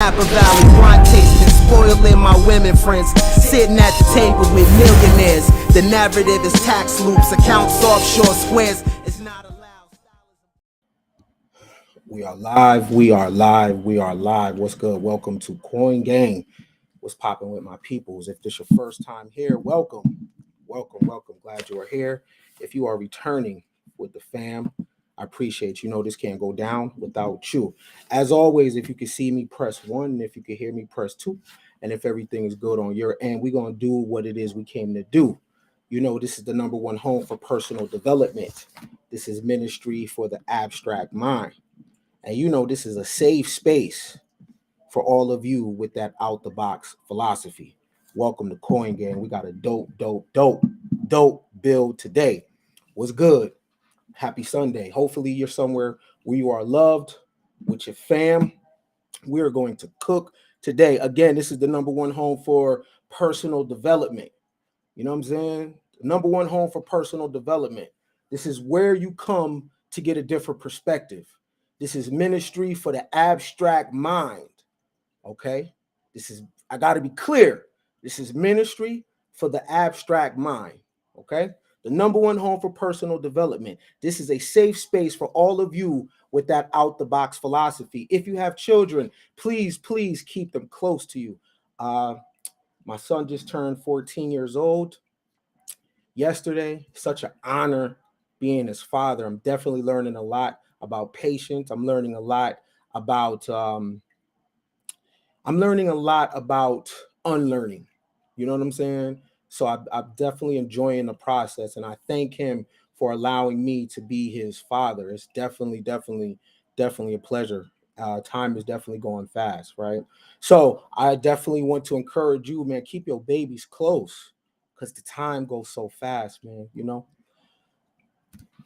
Napa Valley, wine tasting, spoiling my women friends, sitting at the table with millionaires. The narrative is tax loops, accounts offshore squares. It's not allowed. We are live. We are live. We are live. What's good? Welcome to Coin Gang. What's popping with my peoples? If this your first time here, welcome. Welcome. Glad you are here. If you are returning with the fam, I appreciate you. You know this can't go down without you. As always, if you can see me, press 1. And if you can hear me, press 2. And if everything is good on your end, we're going to do what it is we came to do. You know, this is the number one home for personal development. This is ministry for the abstract mind. And you know, this is a safe space for all of you with that out the box philosophy. Welcome to Coin Gang. We got a dope build today. What's good? Happy Sunday. Hopefully you're somewhere where you are loved with your fam. We're going to cook today. Again, this is the number one home for personal development. You know what I'm saying? Number one home for personal development. This is where you come to get a different perspective. This is ministry for the abstract mind. Okay? I got to be clear. This is ministry for the abstract mind. Okay? The number one home for personal development. This is a safe space for all of you with that out the box philosophy. If you have children, please keep them close to you. My son just turned 14 years old yesterday. Such an honor being his father. I'm definitely learning a lot about patience. I'm learning a lot about unlearning. You know what I'm saying? So I'm definitely enjoying the process, and I thank him for allowing me to be his father. It's definitely a pleasure. Time is definitely going fast, right? So I definitely want to encourage you, man, keep your babies close because the time goes so fast, man. You know,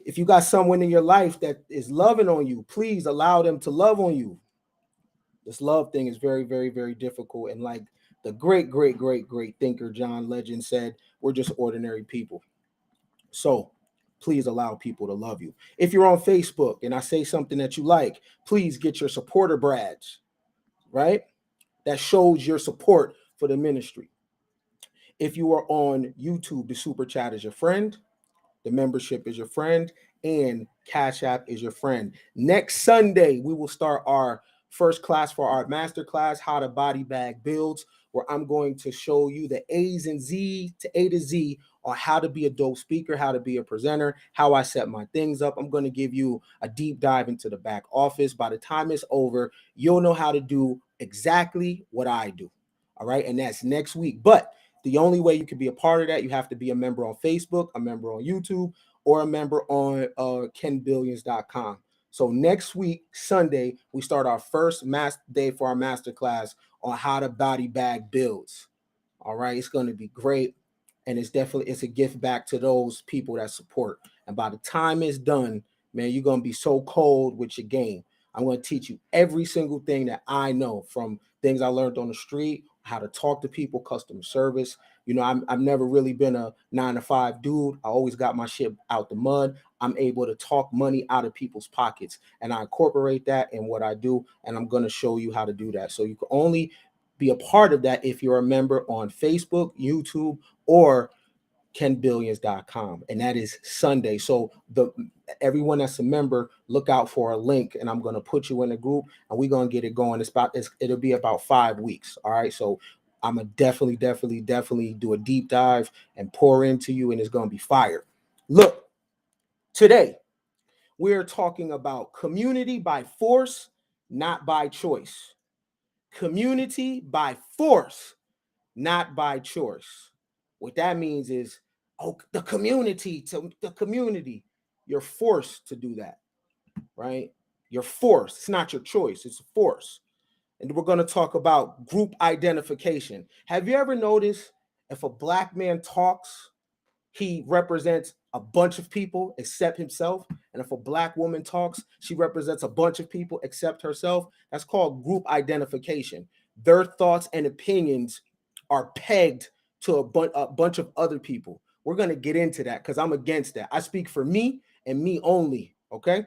if you got someone in your life that is loving on you, please allow them to love on you. This love thing is very difficult. And like the great thinker John Legend said, we're just ordinary people. So please allow people to love you. If you're on Facebook and I say something that you like, please get your supporter badge, right? That shows your support for the ministry. If you are on YouTube, the super chat is your friend. The membership is your friend, and Cash App is your friend. Next Sunday, we will start our first class for our masterclass, How to Body Bag Builds, where I'm going to show you the A's and Z to A to Z on how to be a dope speaker, how to be a presenter, how I set my things up. I'm going to give you a deep dive into the back office. By the time it's over, you'll know how to do exactly what I do. All right. And that's next week. But the only way you can be a part of that, you have to be a member on Facebook, a member on YouTube, or a member on kenbillions.com. So next week, Sunday, we start our first day for our masterclass on how to body bag builds. All right, it's going to be great. And it's a gift back to those people that support. And by the time it's done, man, you're going to be so cold with your game. I'm going to teach you every single thing that I know, from things I learned on the street, how to talk to people, customer service. You know, I've never really been a 9-to-5 dude. I always got my shit out the mud. I'm able to talk money out of people's pockets, and I incorporate that in what I do, and I'm going to show you how to do that. So you can only be a part of that if you're a member on Facebook, YouTube, or kenbillions.com, and that is Sunday. So everyone that's a member, look out for a link, and I'm going to put you in a group, and we're going to get it going. It'll be about 5 weeks. All right. So I'm gonna definitely do a deep dive and pour into you, and it's going to be fire. Look, today we're talking about community by force, not by choice. Community by force, not by choice. What that means is, the community. You're forced to do that, right? You're forced. It's not your choice. It's a force. And we're going to talk about group identification. Have you ever noticed if a black man talks, he represents a bunch of people except himself? And if a black woman talks, she represents a bunch of people except herself. That's called group identification. Their thoughts and opinions are pegged to a bunch of other people. We're going to get into that because I'm against that. I speak for me and me only, okay?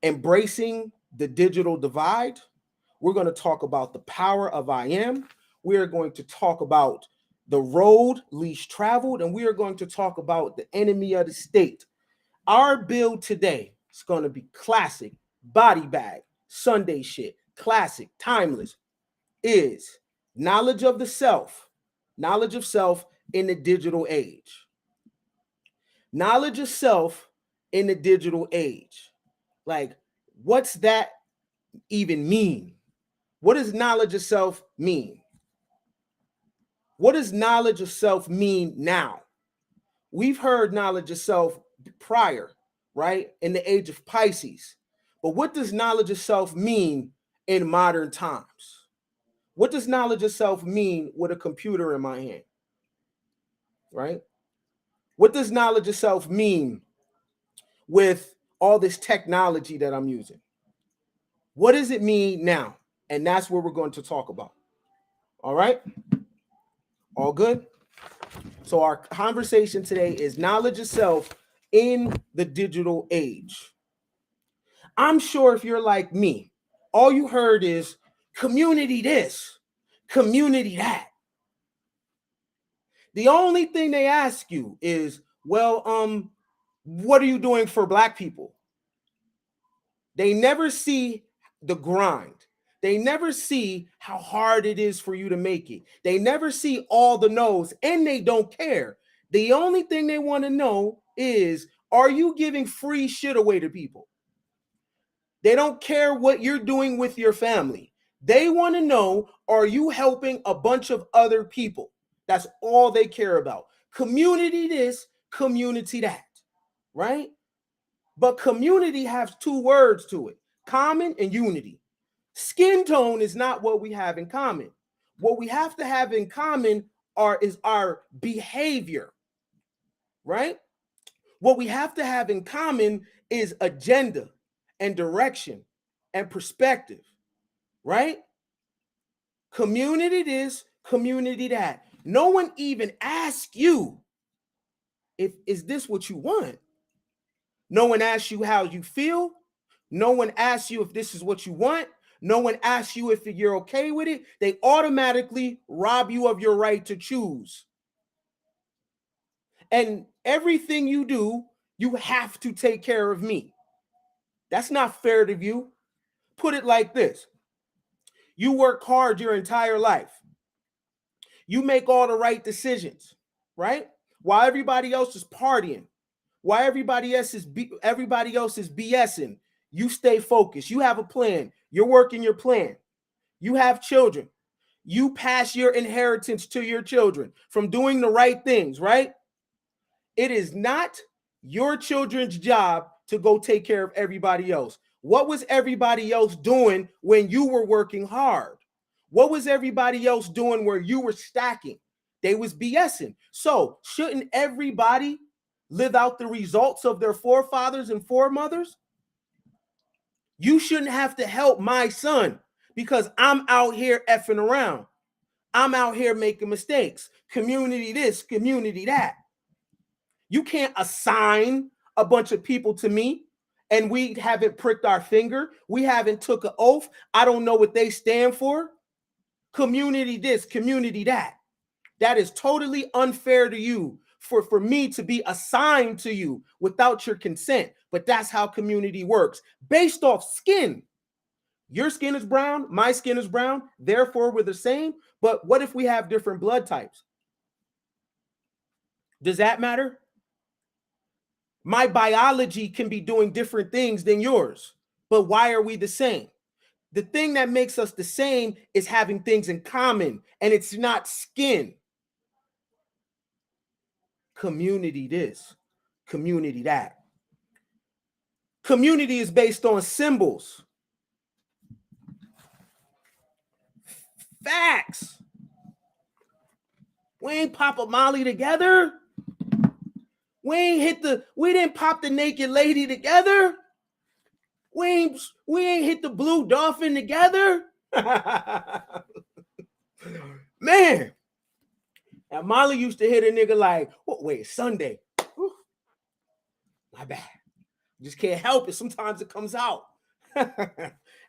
Embracing the digital divide, We're going to talk about the power of I am. We are going to talk about the road least traveled, and we are going to talk about the enemy of the state. Our build today is going to be classic, body bag, Sunday shit, classic, timeless, is knowledge of the self, knowledge of self in the digital age. Knowledge of self in the digital age. Like, what's that even mean? What does knowledge of self mean? What does knowledge of self mean now? We've heard knowledge of self prior, right? In the age of Pisces. But what does knowledge of self mean in modern times? What does knowledge of self mean with a computer in my hand? Right? What does knowledge of self mean with all this technology that I'm using? What does it mean now? And that's what we're going to talk about. All right? All good? So our conversation today is knowledge of self in the digital age. I'm sure if you're like me, all you heard is community this, community that. The only thing they ask you is, well, what are you doing for Black people? They never see the grind. They never see how hard it is for you to make it. They never see all the no's, and they don't care. The only thing they want to know is, are you giving free shit away to people? They don't care what you're doing with your family. They want to know, are you helping a bunch of other people? That's all they care about. Community this, community that, right? But community has two words to it, common and unity. Skin tone is not what we have in common. What we have to have in common is our behavior, right? What we have to have in common is agenda and direction and perspective, right? Community this, community that. No one even asks you is this what you want? No one asks you how you feel. No one asks you if this is what you want. No one asks you if you're okay with it. They automatically rob you of your right to choose. And everything you do, you have to take care of me. That's not fair to you. Put it like this. You work hard your entire life. You make all the right decisions, right? While everybody else is partying, while everybody else is BSing, you stay focused. You have a plan. You're working your plan. You have children. You pass your inheritance to your children from doing the right things, right? It is not your children's job to go take care of everybody else. What was everybody else doing when you were working hard? What was everybody else doing where you were stacking? They was BSing. So shouldn't everybody live out the results of their forefathers and foremothers? You shouldn't have to help my son because I'm out here effing around. I'm out here making mistakes. Community this, community that. You can't assign a bunch of people to me and we haven't pricked our finger. We haven't took an oath. I don't know what they stand for. Community this, community that. That is totally unfair to you for me to be assigned to you without your consent. But that's how community works, based off skin. Your skin is brown, my skin is brown, therefore we're the same. But what if we have different blood types? Does that matter? My biology can be doing different things than yours, but why are we the same? The thing that makes us the same is having things in common, and it's not skin. Community this, community that. Community is based on symbols. Facts. We ain't pop a Molly together. We didn't pop the naked lady together. We ain't hit the blue dolphin together. Man. Now Molly used to hit a nigga like, oh, wait, Sunday. Whew. My bad. Just can't help it. Sometimes it comes out.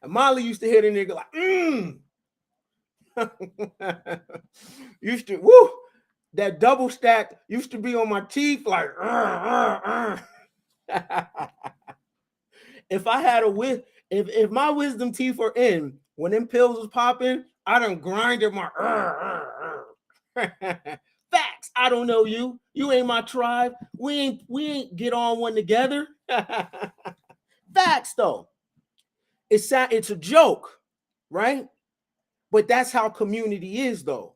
And Molly used to hit a nigga like, used to, woo, that double stack used to be on my teeth like, if I had if my wisdom teeth were in, when them pills was popping, I done grinded my facts. I don't know you. You ain't my tribe. We ain't get on one together. Facts though. It's a joke, right? But that's how community is though.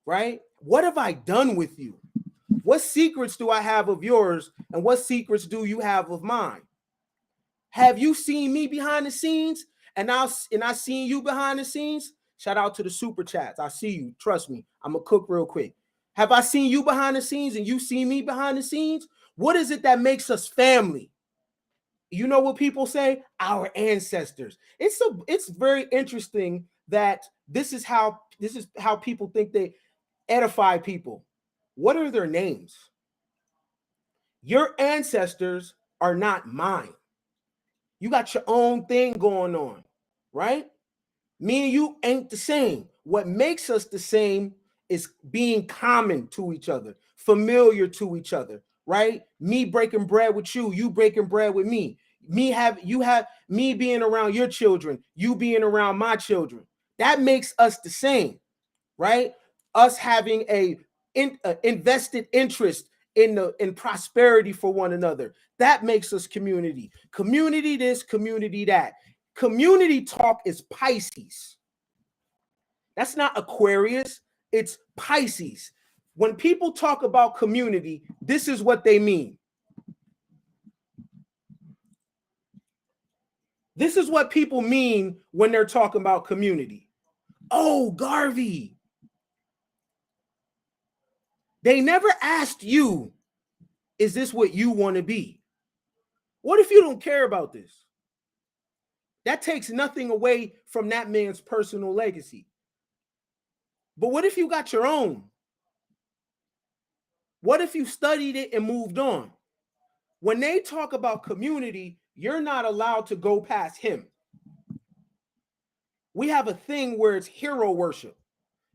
Right? What have I done with you? What secrets do I have of yours? And what secrets do you have of mine? Have you seen me behind the scenes? And I seen you behind the scenes? Shout out to the super chats. I see you. Trust me. I'm going to cook real quick. Have I seen you behind the scenes and you see me behind the scenes? What is it that makes us family? You know what people say? Our ancestors. It's very interesting that this is how people think they edify people. What are their names? Your ancestors are not mine. You got your own thing going on, right? Me and you ain't the same. What makes us the same is being common to each other, familiar to each other, right? Me breaking bread with you, you breaking bread with me. Me being around your children, you being around my children. That makes us the same, right? Us having a invested interest in prosperity for one another. That makes us community. Community this, community that. Community talk is Pisces. That's not Aquarius, it's Pisces. When people talk about community, this is what they mean. This is what people mean when they're talking about community. Oh, Garvey. They never asked you, is this what you want to be? What if you don't care about this? That takes nothing away from that man's personal legacy. But what if you got your own? What if you studied it and moved on? When they talk about community, you're not allowed to go past him. We have a thing where it's hero worship.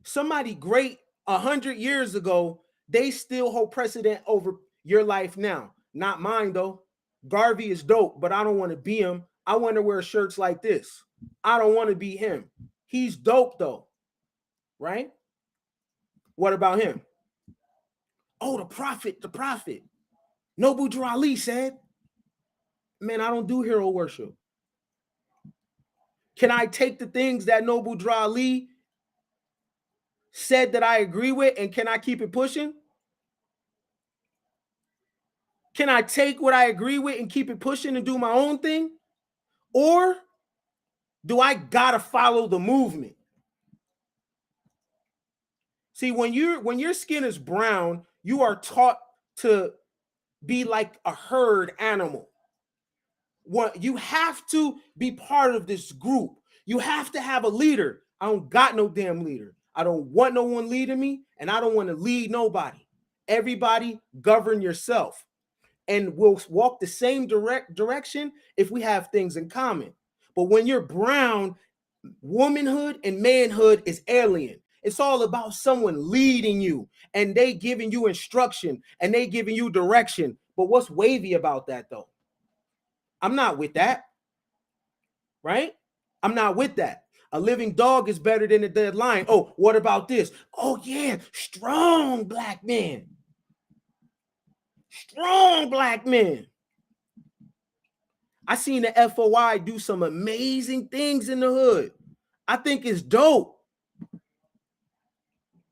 Somebody great 100 years ago, they still hold precedent over your life now. Not mine, though. Garvey is dope, but I don't want to be him. I want to wear shirts like this. I don't want to be him. He's dope, though. Right? What about him? Oh, the prophet. Noble Drew Ali said, man, I don't do hero worship. Can I take the things that Noble Drew Ali said that I agree with, and can I keep it pushing? Can I take what I agree with and keep it pushing and do my own thing? Or do I gotta follow the movement? See, when your skin is brown, you are taught to be like a herd animal. You have to be part of this group. You have to have a leader. I don't got no damn leader. I don't want no one leading me, and I don't want to lead nobody. Everybody govern yourself. And we'll walk the same direction if we have things in common. But when you're brown, womanhood and manhood is alien. It's all about someone leading you, and they giving you instruction, and they giving you direction. But what's wavy about that, though? I'm not with that, right? I'm not with that. A living dog is better than a dead lion. Oh, what about this? Oh, yeah, strong black men. Strong black men. I seen the FOI do some amazing things in the hood. I think it's dope.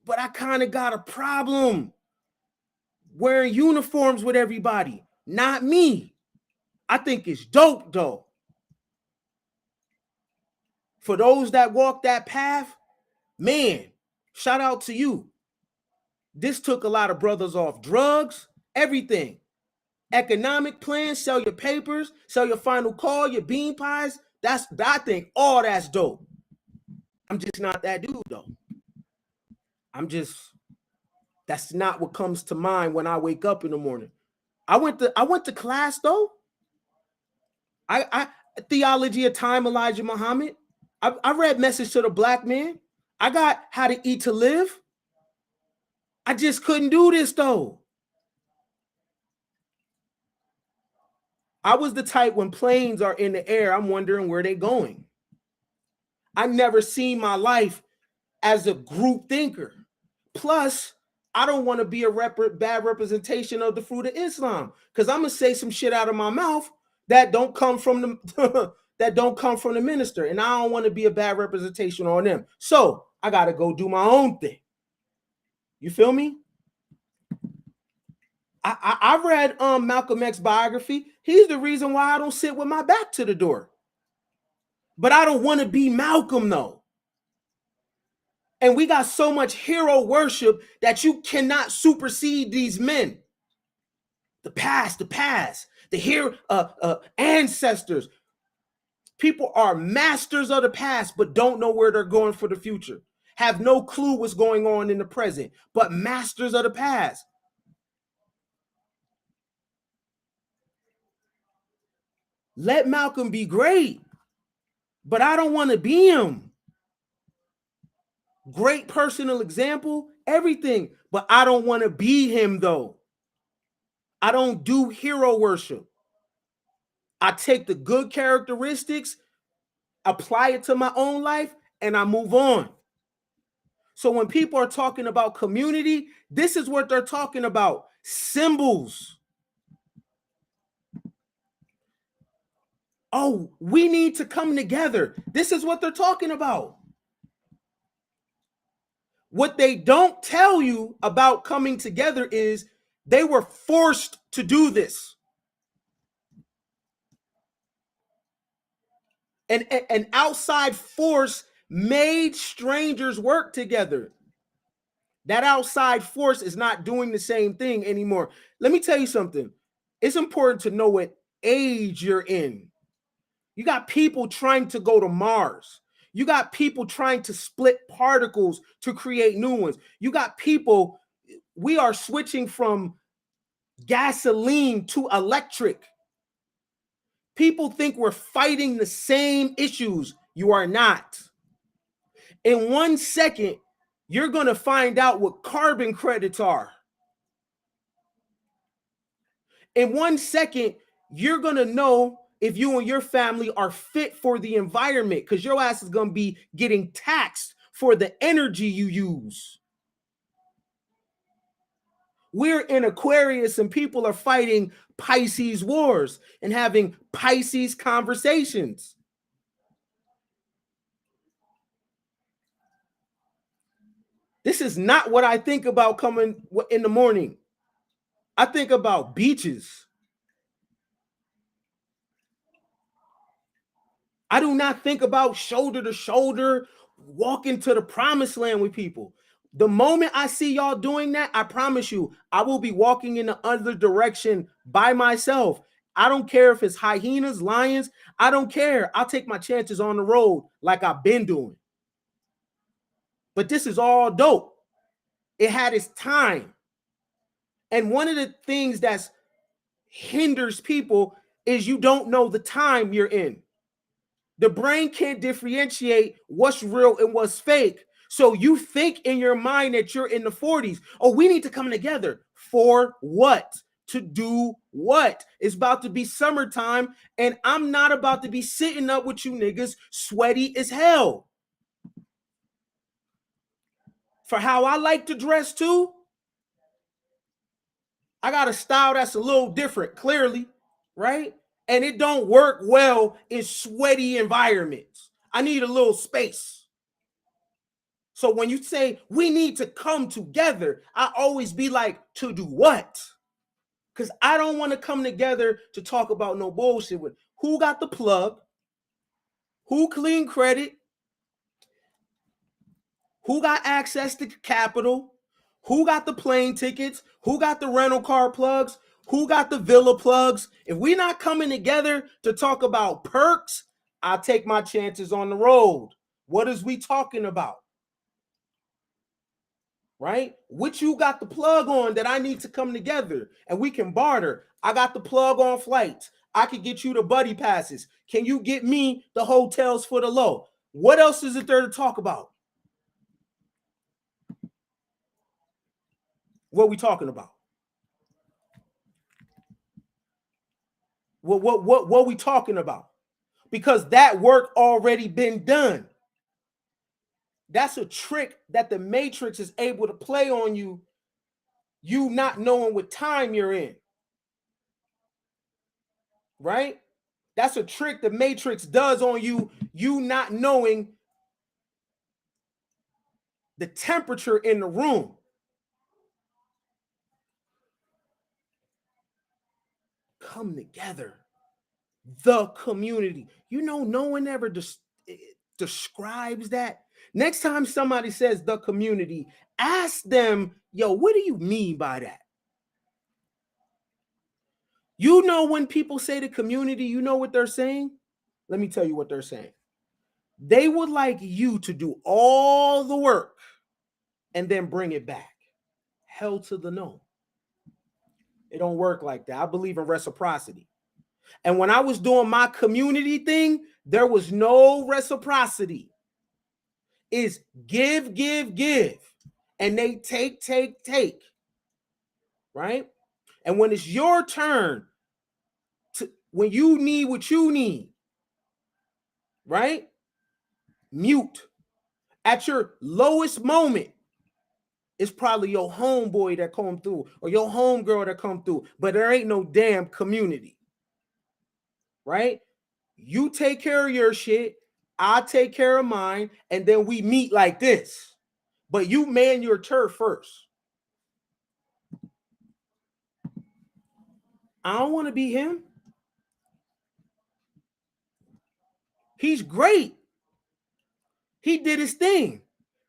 But I kind of got a problem wearing uniforms with everybody. Not me. I think it's dope, though. For those that walk that path, man, shout out to you. This took a lot of brothers off drugs, everything. Economic plans, sell your papers, sell your final call, your bean pies. I think all that's dope. I'm just not that dude, though. That's not what comes to mind when I wake up in the morning. I went to class, though. I Theology of Time, Elijah Muhammad. I read Message to the Black Man. I got How to Eat to Live. I just couldn't do this though. I was the type when planes are in the air, I'm wondering where they're going. I never seen my life as a group thinker. Plus, I don't want to be a bad representation of the fruit of Islam, because I'm gonna say some shit out of my mouth that don't come from the that don't come from the minister, and I don't want to be a bad representation on them. So I gotta go do my own thing. You feel me? I read Malcolm X's biography. He's the reason why I don't sit with my back to the door. But I don't want to be Malcolm though. And we got so much hero worship that you cannot supersede these men. The past, the hero ancestors. People are masters of the past, but don't know where they're going for the future. Have no clue what's going on in the present, but masters of the past. Let Malcolm be great, but I don't want to be him. Great personal example, everything, but I don't want to be him though. I don't do hero worship. I take the good characteristics, apply it to my own life, and I move on. So when people are talking about community, this is what they're talking about. Symbols. Oh, we need to come together. This is what they're talking about. What they don't tell you about coming together is they were forced to do this. And an outside force made strangers work together. That outside force is not doing the same thing anymore. Let me tell you something. It's important to know what age you're in. You got people trying to go to Mars. You got people trying to split particles to create new ones. You got people, we are switching from gasoline to electric. People think we're fighting the same issues. You are not. In 1 second, you're going to find out what carbon credits are. In 1 second, you're going to know if you and your family are fit for the environment, because your ass is going to be getting taxed for the energy you use. We're in Aquarius and people are fighting Pisces wars and having Pisces conversations. This is not what I think about coming in the morning. I think about beaches. I do not think about shoulder to shoulder, walking to the promised land with people. The moment I see y'all doing that, I promise you, I will be walking in the other direction by myself. I don't care if it's hyenas, lions. I don't care. I'll take my chances on the road like I've been doing. But this is all dope. It had its time. And one of the things that hinders people is you don't know the time you're in. The brain can't differentiate what's real and what's fake. So you think in your mind that you're in the 40s. Oh, we need to come together. For what? To do what? It's about to be summertime, and I'm not about to be sitting up with you niggas sweaty as hell. For how I like to dress too, I got a style that's a little different, clearly, right? And it don't work well in sweaty environments. I need a little space. So when you say we need to come together, I always be like, to do what? Because I don't want to come together to talk about no bullshit with who got the plug, who clean credit, who got access to capital, who got the plane tickets, who got the rental car plugs, who got the villa plugs. If we're not coming together to talk about perks, I'll take my chances on the road. What is we talking about? Right? Which you got the plug on that I need to come together and we can barter. I got the plug on flights. I could get you the buddy passes. Can you get me the hotels for the low? What else is it there to talk about? What are we talking about? What are we talking about? Because that work already been done. That's a trick that the Matrix is able to play on you, you not knowing what time you're in. Right? That's a trick the Matrix does on you, you not knowing the temperature in the room. Come together. The community. You know, no one ever describes that. Next time somebody says the community, ask them, yo, what do you mean by that? You know, when people say the community, you know what they're saying? Let me tell you what they're saying. They would like you to do all the work and then bring it back. Hell to the no. It don't work like that. I believe in reciprocity. And when I was doing my community thing, there was no reciprocity. It's give, give, give. And they take, take, take. Right? And when it's your turn, when you need what you need, right? Mute. At your lowest moment, it's probably your homeboy that come through or your homegirl that come through, but there ain't no damn community. Right? You take care of your shit, I take care of mine, and then we meet like this. But you man your turf first. I don't want to be him. He's great. He did his thing,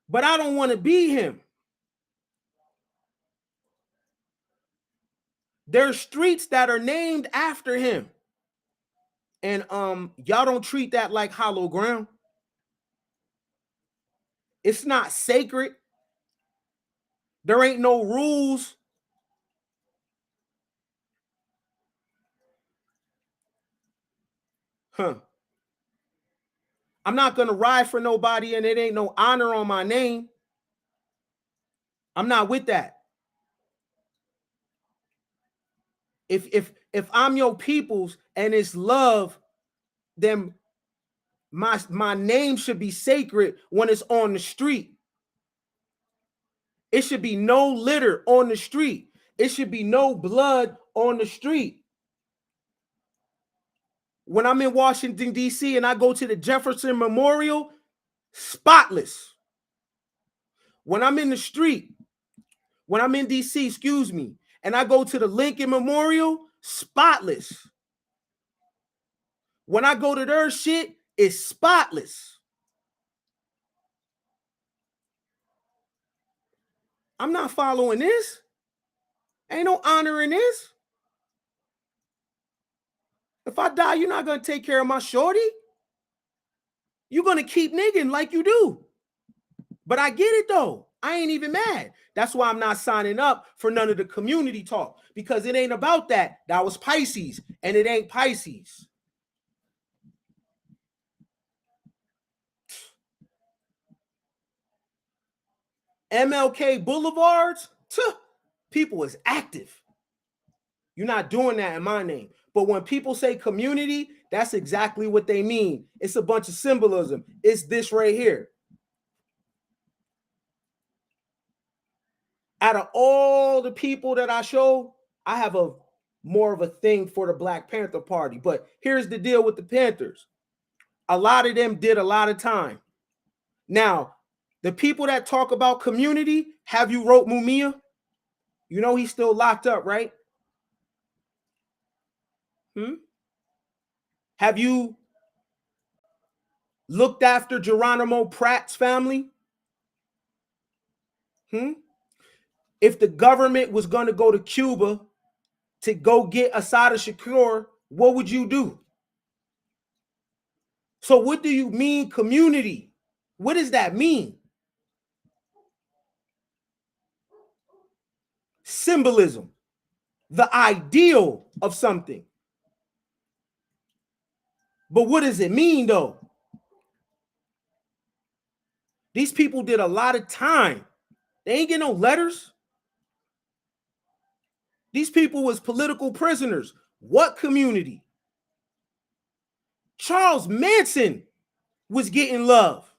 but I don't want to be him. There's streets that are named after him. And y'all don't treat that like hollow ground. It's not sacred. There ain't no rules. I'm not gonna ride for nobody and it ain't no honor on my name. I'm not with that. If I'm your people's and it's love, then my name should be sacred when it's on the street. It should be no litter on the street. It should be no blood on the street. When I'm in Washington, D.C. and I go to the Jefferson Memorial, spotless. When I'm in the street, when I'm in D.C., excuse me, and I go to the Lincoln Memorial, spotless. When I go to their shit, it's spotless. I'm not following this. Ain't no honor in this. If I die, you're not going to take care of my shorty. You're going to keep nigging like you do. But I get it, though. I ain't even mad. That's why I'm not signing up for none of the community talk, because it ain't about that. That was Pisces, and it ain't Pisces. MLK Boulevards, people is active. You're not doing that in my name. But when people say community, that's exactly what they mean. It's a bunch of symbolism. It's this right here. Out of all the people that I show, I have a more of a thing for the Black Panther Party. But here's the deal with the Panthers. A lot of them did a lot of time. Now, the people that talk about community, have you wrote Mumia? You know he's still locked up, right? Have you looked after Geronimo Pratt's family? If the government was going to go to Cuba to go get Assata Shakur, what would you do? So what do you mean community? What does that mean? Symbolism, the ideal of something. But what does it mean though? These people did a lot of time. They ain't get no letters. These people was political prisoners. What community? Charles Manson was getting love.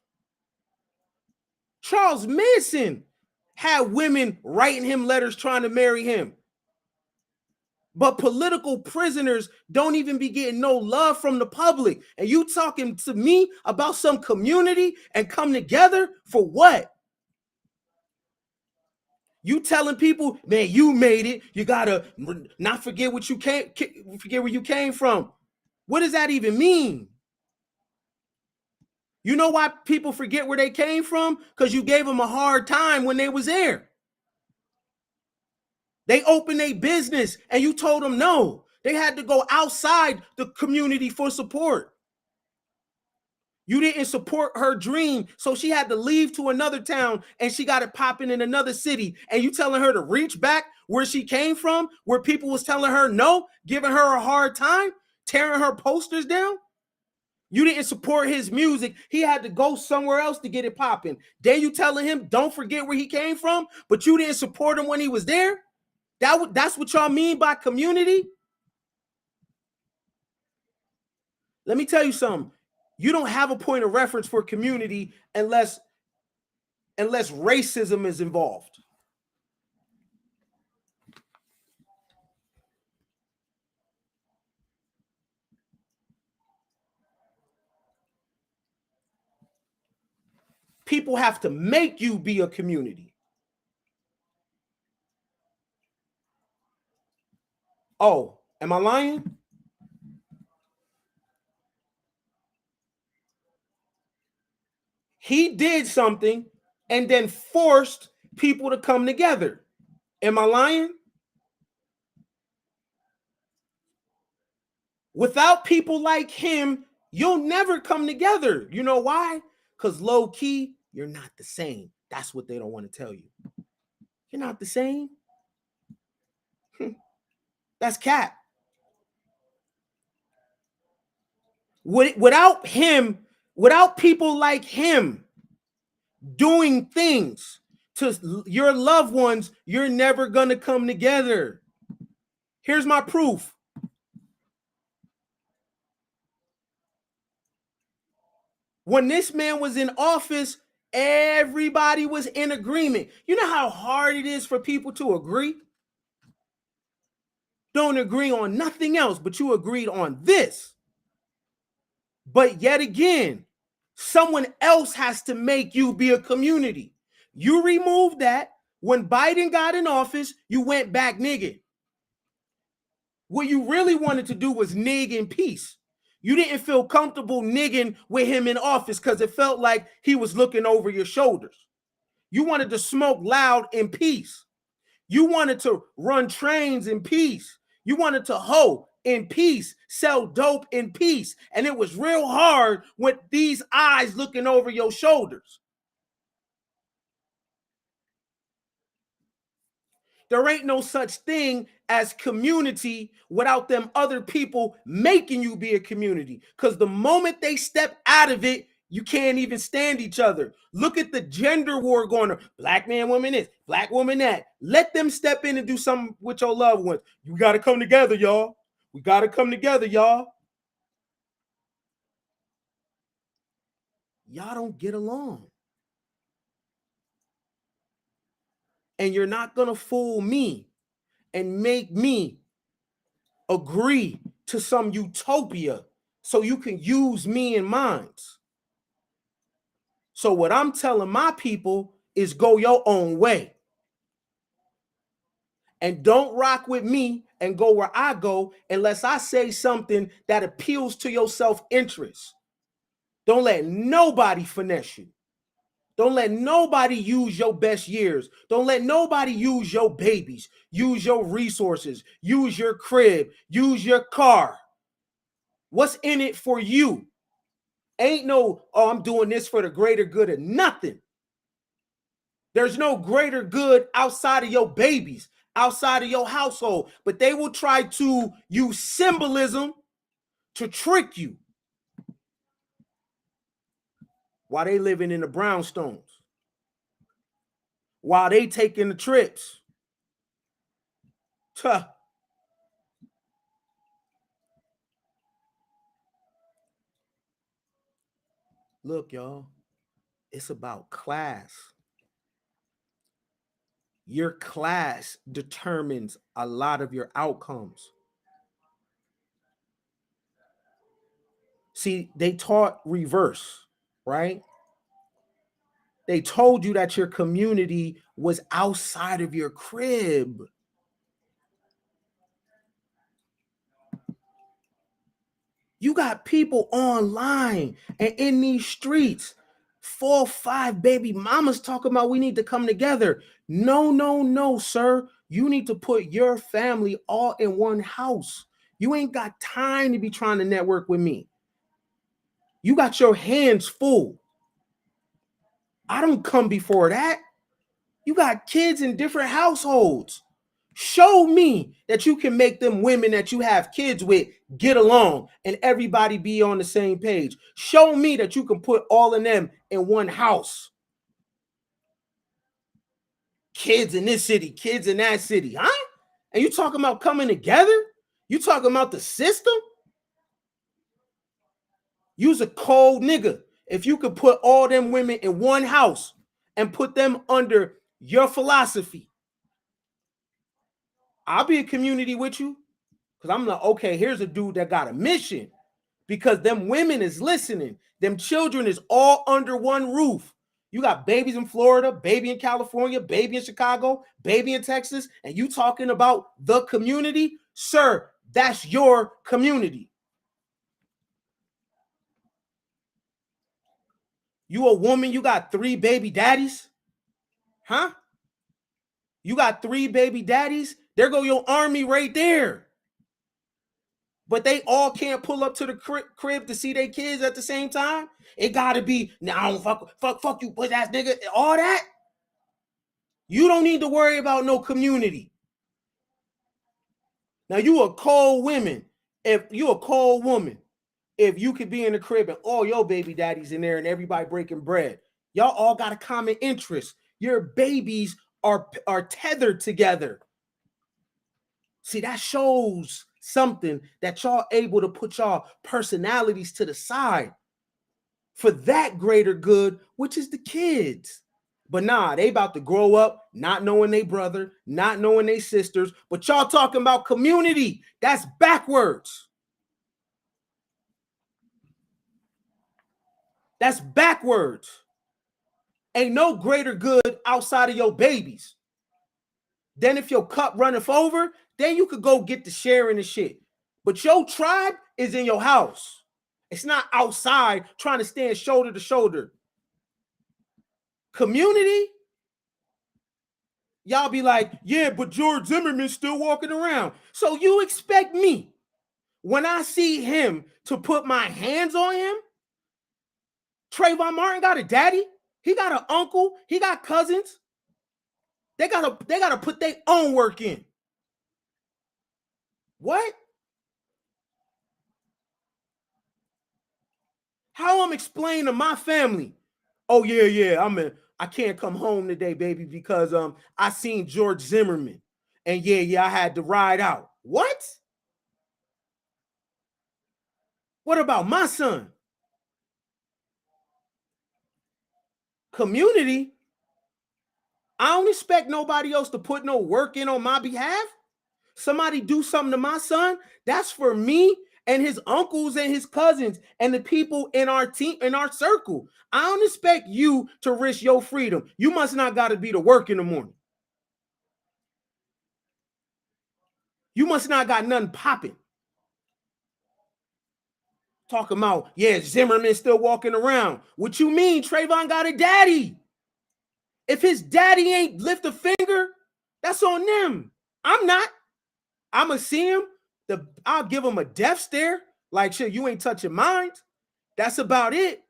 Charles Manson had women writing him letters trying to marry him. But political prisoners don't even be getting no love from the public. And you talking to me about some community and come together for what? You telling people, man, you made it. You gotta not forget what you forget where you came from. What does that even mean? You know why people forget where they came from? Because you gave them a hard time when they was there. They opened a business and you told them no. They had to go outside the community for support. You didn't support her dream, so she had to leave to another town and she got it popping in another city. And you telling her to reach back where she came from, where people was telling her no, giving her a hard time, tearing her posters down? You didn't support his music. He had to go somewhere else to get it popping. Then you telling him don't forget where he came from, but you didn't support him when he was there? That's what y'all mean by community? Let me tell you something. You don't have a point of reference for community unless racism is involved. People have to make you be a community. Oh, am I lying? He did something and then forced people to come together. Am I lying? Without people like him, you'll never come together. You know why? Because low key, you're not the same. That's what they don't want to tell you. You're not the same. That's cap. Without him, without people like him doing things to your loved ones, you're never going to come together. Here's my proof. When this man was in office, everybody was in agreement. You know how hard it is for people to agree? Don't agree on nothing else, but you agreed on this. But yet again, someone else has to make you be a community. You removed that. When Biden got in office, you went back nigging. What you really wanted to do was nig in peace. You didn't feel comfortable nigging with him in office because it felt like he was looking over your shoulders. You wanted to smoke loud in peace. You wanted to run trains in peace. You wanted to hoe in peace, sell dope in peace. And it was real hard with these eyes looking over your shoulders. There ain't no such thing as community without them other people making you be a community. Because the moment they step out of it, you can't even stand each other. Look at the gender war going on. Black man, woman this, black woman that. Let them step in and do something with your loved ones. You got to come together, y'all. We got to come together, y'all. Y'all don't get along. And you're not going to fool me and make me agree to some utopia so you can use me and mine. So what I'm telling my people is go your own way. And don't rock with me and go where I go unless I say something that appeals to your self-interest. Don't let nobody finesse you. Don't let nobody use your best years. Don't let nobody use your babies, use your resources, use your crib, use your car. What's in it for you? Ain't no, oh, I'm doing this for the greater good of nothing. There's no greater good outside of your babies, outside of your household, but they will try to use symbolism to trick you. while they living in the brownstones, while they taking the trips. Tuh. Look, y'all, it's about class. Your class determines a lot of your outcomes. See, they taught reverse, right? They told you that your community was outside of your crib. You got people online and in these streets, 4 or 5 baby mamas talking about we need to come together. No, no, no, sir. You need to put your family all in one house. You ain't got time to be trying to network with me. You got your hands full. I don't come before that. You got kids in different households. Show me that you can make them women that you have kids with get along and everybody be on the same page. Show me that you can put all of them in one house. Kids in this city, kids in that city, huh? And you talking about coming together? You talking about the system? You's a cold nigga. If you could put all them women in one house and put them under your philosophy, I'll be a community with you. Because I'm like, okay, here's a dude that got a mission. Because them women is listening. Them children is all under one roof. You got babies in Florida, baby in California, baby in Chicago, baby in Texas, and you talking about the community? Sir, that's your community. You a woman, you got 3 baby daddies? Huh? You got 3 baby daddies? There go your army right there. But they all can't pull up to the crib to see their kids at the same time. It gotta be, now fuck you, push ass nigga, all that. You don't need to worry about no community. Now you a cold woman. If you a cold woman, if you could be in the crib and all your baby daddies in there and everybody breaking bread, y'all all got a common interest. Your babies are tethered together. See, that shows something that y'all able to put y'all personalities to the side for that greater good, which is the kids. But nah, they about to grow up not knowing they brother, not knowing they sisters, but y'all talking about community. That's backwards. That's backwards. Ain't no greater good outside of your babies. Then if your cup runneth over, then you could go get the sharing and shit. But your tribe is in your house. It's not outside trying to stand shoulder to shoulder. Community, y'all be like, yeah, but George Zimmerman's still walking around. So you expect me, when I see him, to put my hands on him? Trayvon Martin got a daddy. He got an uncle. He got cousins. They gotta put their own work in. What? How I'm explaining to my family? Oh yeah, I can't come home today, baby, because I seen George Zimmerman, and yeah, I had to ride out. What? What about my son? Community? I don't expect nobody else to put no work in on my behalf. Somebody do something to my son, that's for me and his uncles and his cousins and the people in our team, in our circle. I don't expect you to risk your freedom. You must not got to be to work in the morning. You must not got nothing popping. Talking about, yeah, Zimmerman still walking around. What you mean? Trayvon got a daddy. If his daddy ain't lift a finger, that's on them. I'm not. I'ma see him. I'll give him a death stare. Like, shit, you ain't touching mine. That's about it.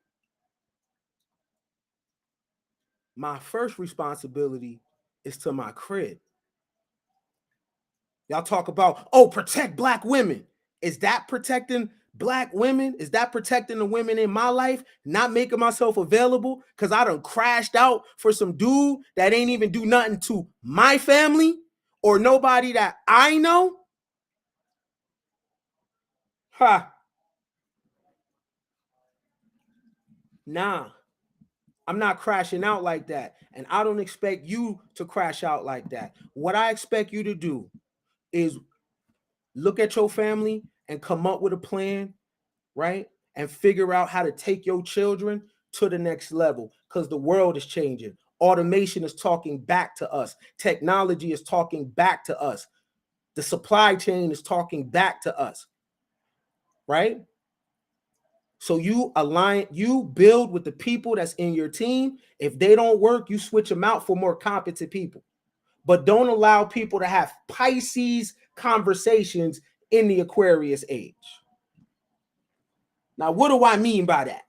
My first responsibility is to my crib. Y'all talk about, oh, protect black women. Is that protecting Black women, is that protecting the women in my life, not making myself available because I done crashed out for some dude that ain't even do nothing to my family or nobody that I know? Ha. Nah, I'm not crashing out like that. And I don't expect you to crash out like that. What I expect you to do is look at your family and come up with a plan, right? And figure out how to take your children to the next level because the world is changing. Automation is talking back to us. Technology is talking back to us. The supply chain is talking back to us, right? So you build with the people that's in your team. If they don't work, you switch them out for more competent people. But don't allow people to have Pisces conversations in the Aquarius age. Now, what do I mean by that?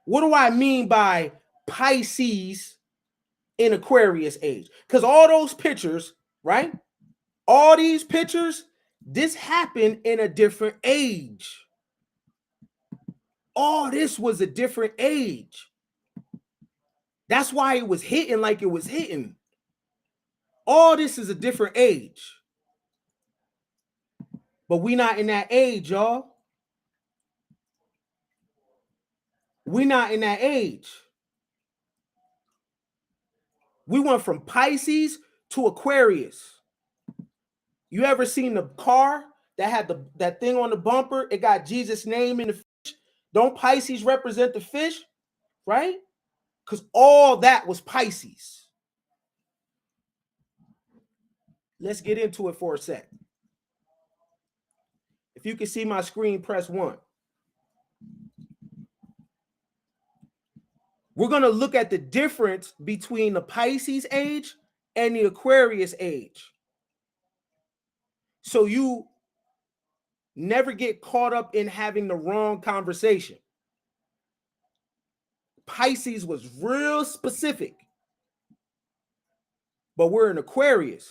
What do I mean by Pisces in Aquarius age? Because all those pictures, right? All these pictures, this happened in a different age. All this was a different age. That's why it was hitting like it was hitting. All this is a different age. But we not in that age, y'all. We not in that age. We went from Pisces to Aquarius. You ever seen the car that had that thing on the bumper? It got Jesus' name in the fish. Don't Pisces represent the fish, right? Because all that was Pisces. Let's get into it for a sec. If you can see my screen, press 1. We're going to look at the difference between the Pisces age and the Aquarius age. So you never get caught up in having the wrong conversation. Pisces was real specific, but we're in Aquarius,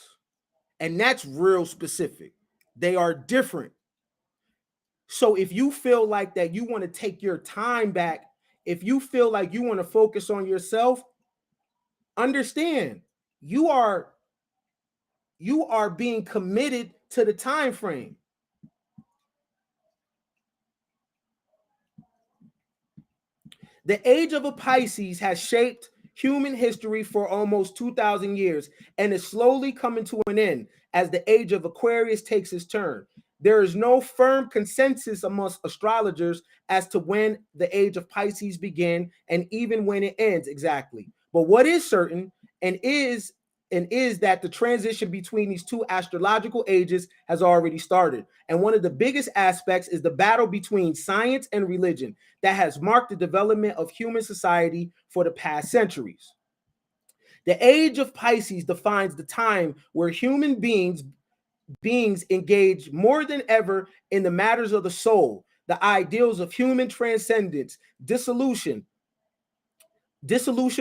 and that's real specific. They are different. So if you feel like that you want to take your time back, if you feel like you want to focus on yourself, understand you are being committed to the time frame. The age of a Pisces has shaped human history for almost 2,000 years and is slowly coming to an end as the age of Aquarius takes its turn. There is no firm consensus amongst astrologers as to when the age of Pisces began and even when it ends exactly. But what is certain is that the transition between these two astrological ages has already started. And one of the biggest aspects is the battle between science and religion that has marked the development of human society for the past centuries. The age of Pisces defines the time where human beings engage more than ever in the matters of the soul, the ideals of human transcendence, dissolution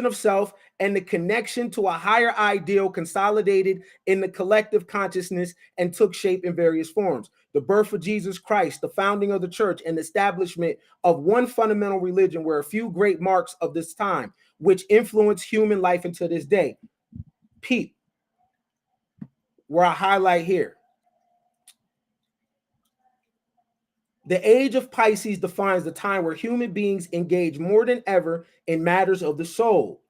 of self, and the connection to a higher ideal consolidated in the collective consciousness and took shape in various forms. The birth of Jesus Christ, the founding of the church, and the establishment of one fundamental religion were a few great marks of this time, which influence human life until this day. Peep, where I highlight here. The age of Pisces defines the time where human beings engage more than ever in matters of the soul,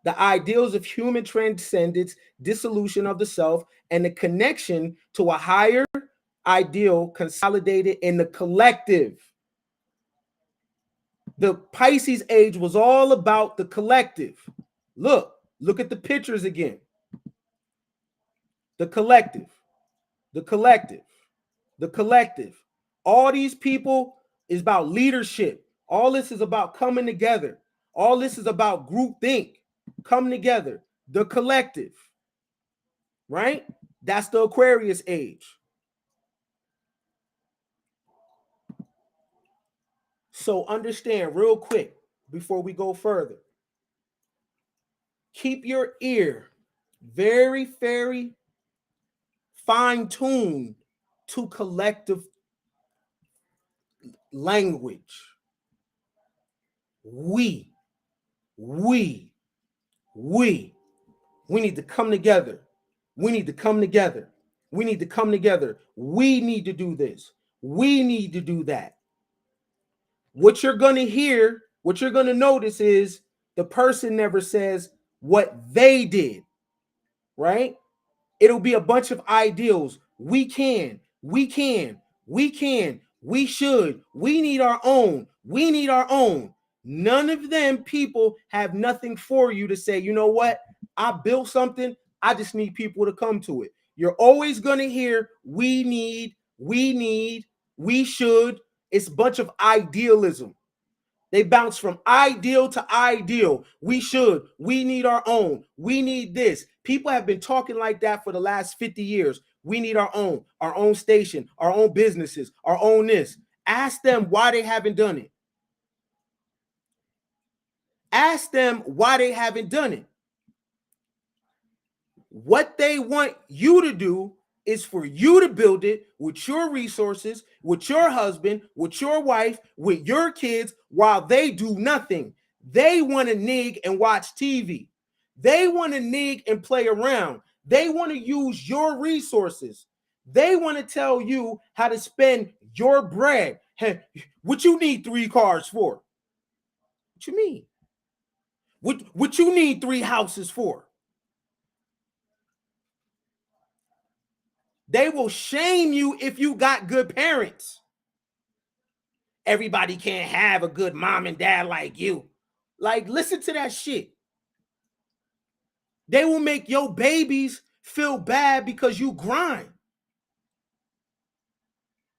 the ideals of human transcendence, dissolution of the self, and the connection to a higher ideal consolidated in the collective. The Pisces age was all about the collective. Look at the pictures again. The collective, the collective, the collective. All these people is about leadership. All this is about coming together. All this is about groupthink, coming together, the collective, right? That's the Aquarius age. So understand real quick before we go further. Keep your ear very, very fine-tuned to collective language. We need to come together. We need to come together. We need to come together. We need to do this. We need to do that. What you're going to hear, what you're going to notice is the person never says what they did, right? It'll be a bunch of ideals. We can, we should, we need our own, we need our own. None of them people have nothing for you to say, you know what? I built something. I just need people to come to it. You're always going to hear we need, we should. It's a bunch of idealism. They bounce from ideal to ideal. We should. We need our own. We need this. People have been talking like that for the last 50 years. We need our own station, our own businesses, our own this. Ask them why they haven't done it. Ask them why they haven't done it. What they want you to do is for you to build it with your resources, with your husband, with your wife, with your kids, while they do nothing. They want to nig and watch TV. They want to nig and play around. They want to use your resources. They want to tell you how to spend your bread. Hey, what you need 3 cars for? What you mean? What you need 3 houses for? They will shame you if you got good parents. Everybody can't have a good mom and dad like you. Like, listen to that shit. They will make your babies feel bad because you grind.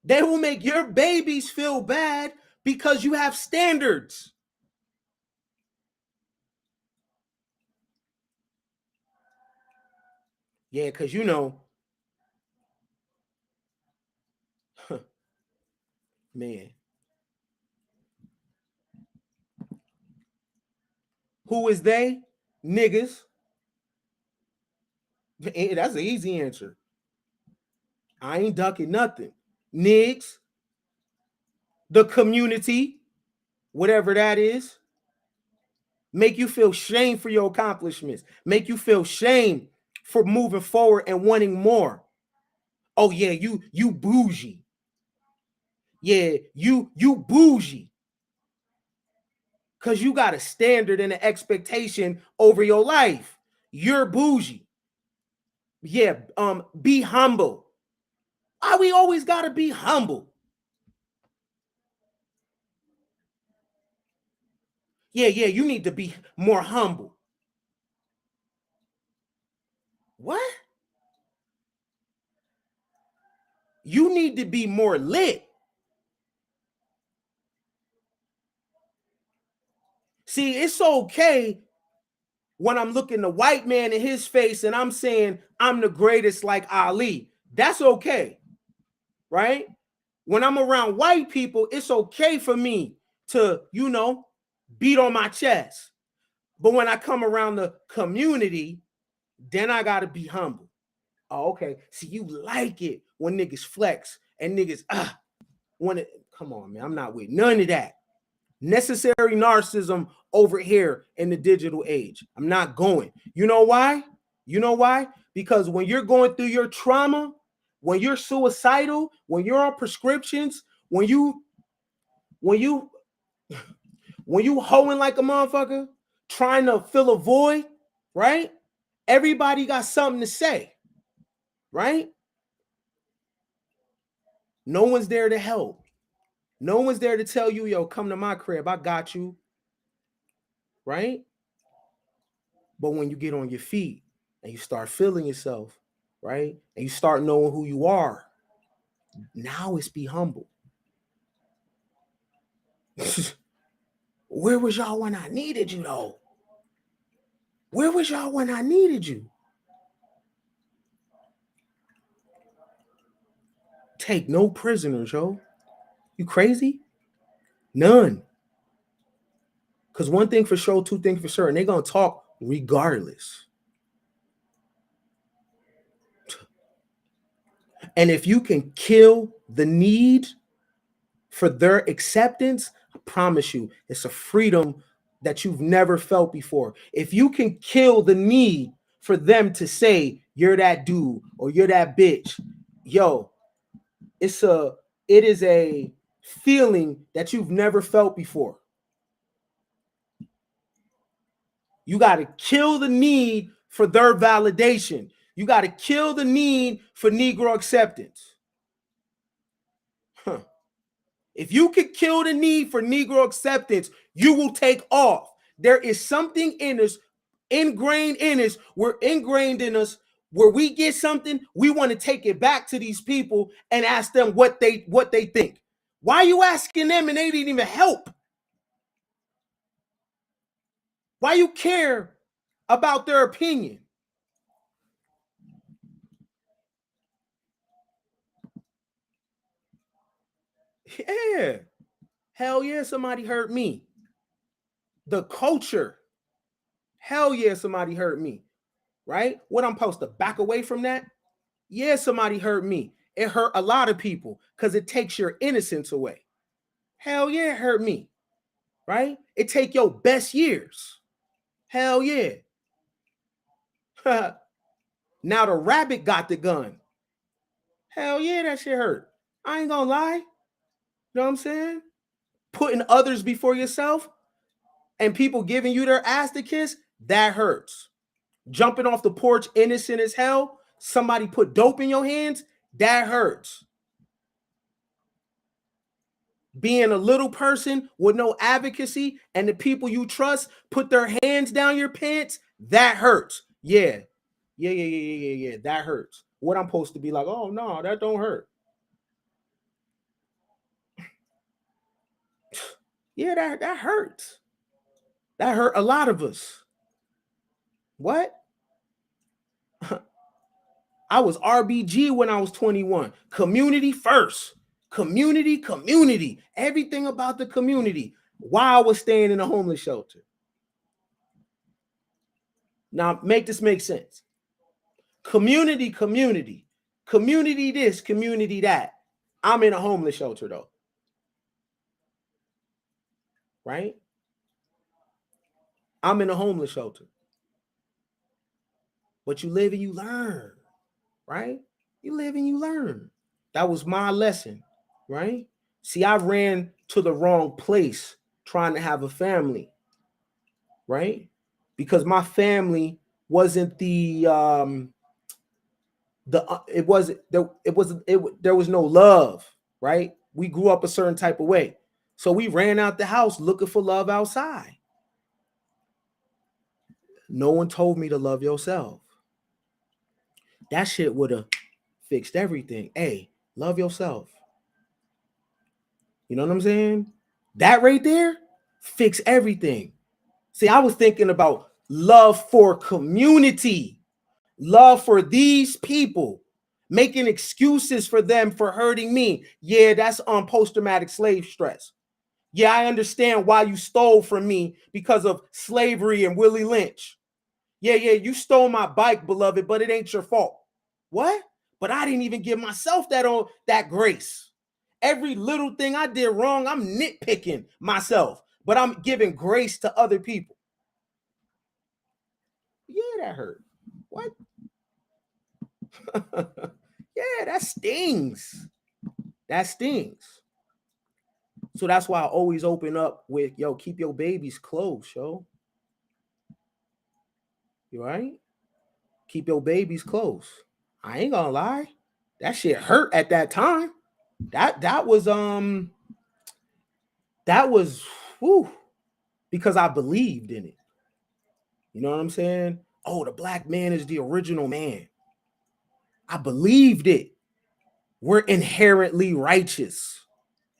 They will make your babies feel bad because you have standards. Yeah, because you know, man. Who is they? Niggas. That's an easy answer. I ain't ducking nothing. Niggas. The community, whatever that is. Make you feel shame for your accomplishments. Make you feel shame for moving forward and wanting more. Oh yeah, you bougie. Yeah, you bougie. Cause you got a standard and an expectation over your life. You're bougie. Yeah, be humble. Why we always gotta be humble? Yeah, you need to be more humble. What? You need to be more lit. See, it's okay when I'm looking the white man in his face and I'm saying I'm the greatest like Ali. That's okay, right? When I'm around white people, it's okay for me to, you know, beat on my chest. But when I come around the community, then I got to be humble. Oh, okay. See, you like it when niggas flex and niggas, want to, come on, man. I'm not with none of that. Necessary narcissism over here in the digital age. I'm not going. You know why? You know why? Because when you're going through your trauma, when you're suicidal, when you're on prescriptions, when you hoeing like a motherfucker, trying to fill a void, right? Everybody got something to say, right? No one's there to help. No one's there to tell you, yo, come to my crib. I got you, right? But when you get on your feet and you start feeling yourself, right? And you start knowing who you are, now it's be humble. Where was y'all when I needed you, though? Where was y'all when I needed you? Take no prisoners, yo. You crazy? None. Because one thing for sure, 2 things for sure, and they're going to talk regardless. And if you can kill the need for their acceptance, I promise you, it's a freedom that you've never felt before. If you can kill the need for them to say you're that dude or you're that bitch, yo, it is a feeling that you've never felt before. You got to kill the need for their validation. You got to kill the need for Negro acceptance. If you could kill the need for Negro acceptance, you will take off. There is something in us, ingrained in us, where we get something, we want to take it back to these people and ask them what they think. Why are you asking them and they didn't even help? Why you care about their opinion? Yeah. Hell yeah, somebody hurt me. The culture. Hell yeah, somebody hurt me. Right? What I'm supposed to back away from that? Yeah, somebody hurt me. It hurt a lot of people because it takes your innocence away. Hell yeah, it hurt me. Right? It take your best years. Hell yeah. Now the rabbit got the gun. Hell yeah, that shit hurt. I ain't gonna lie. You know what I'm saying? Putting others before yourself and people giving you their ass to kiss, that hurts. Jumping off the porch innocent as hell, somebody put dope in your hands, that hurts. Being a little person with no advocacy and the people you trust put their hands down your pants, that hurts. Yeah. That hurts. What I'm supposed to be like, oh no, that don't hurt. Yeah, that hurts. That hurt a lot of us. What? I was RBG when I was 21. Community first. Community. Everything about the community. While I was staying in a homeless shelter. Now, make this make sense. Community. Community this, community that. I'm in a homeless shelter, though. Right? I'm in a homeless shelter. But you live and you learn. Right? You live and you learn. That was my lesson. Right? See, I ran to the wrong place trying to have a family. Right? Because my family wasn't there was no love, right? We grew up a certain type of way. So we ran out the house looking for love outside. No one told me to love yourself. That shit would have fixed everything. Hey, love yourself. You know what I'm saying? That right there fix everything. See, I was thinking about love for community, love for these people, making excuses for them for hurting me. Yeah, that's on post-traumatic slave stress. Yeah, I understand why you stole from me because of slavery and Willie Lynch. Yeah, you stole my bike, beloved, but it ain't your fault. What? But I didn't even give myself that grace. Every little thing I did wrong, I'm nitpicking myself, but I'm giving grace to other people. Yeah, that hurt. What? Yeah, that stings. That stings. So that's why I always open up with, yo, keep your babies close, yo. You right? Keep your babies close. I ain't gonna lie. That shit hurt at that time. That was whew, because I believed in it. You know what I'm saying? Oh, the black man is the original man. I believed it. We're inherently righteous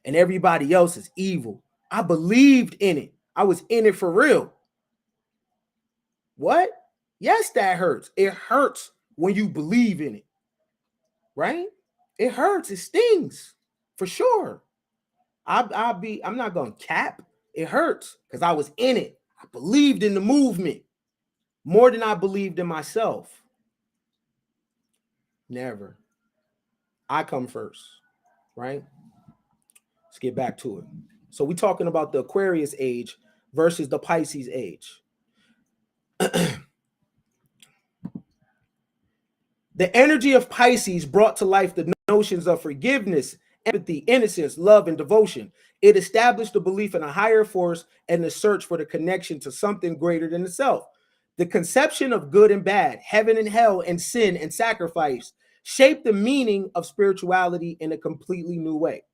and everybody else is evil. I believed in it. I was in it for real. What? Yes, that hurts. It hurts when you believe in it. Right? It hurts. It stings. For sure. I'm not gonna cap. It hurts because I was in it. I believed in the movement more than I believed in myself. Never. I come first, right? Let's get back to it. So we're talking about the Aquarius age versus the Pisces age. The energy of Pisces brought to life the notions of forgiveness, empathy, innocence, love, and devotion. It established the belief in a higher force and the search for the connection to something greater than the self. The conception of good and bad, heaven and hell, and sin and sacrifice shaped the meaning of spirituality in a completely new way.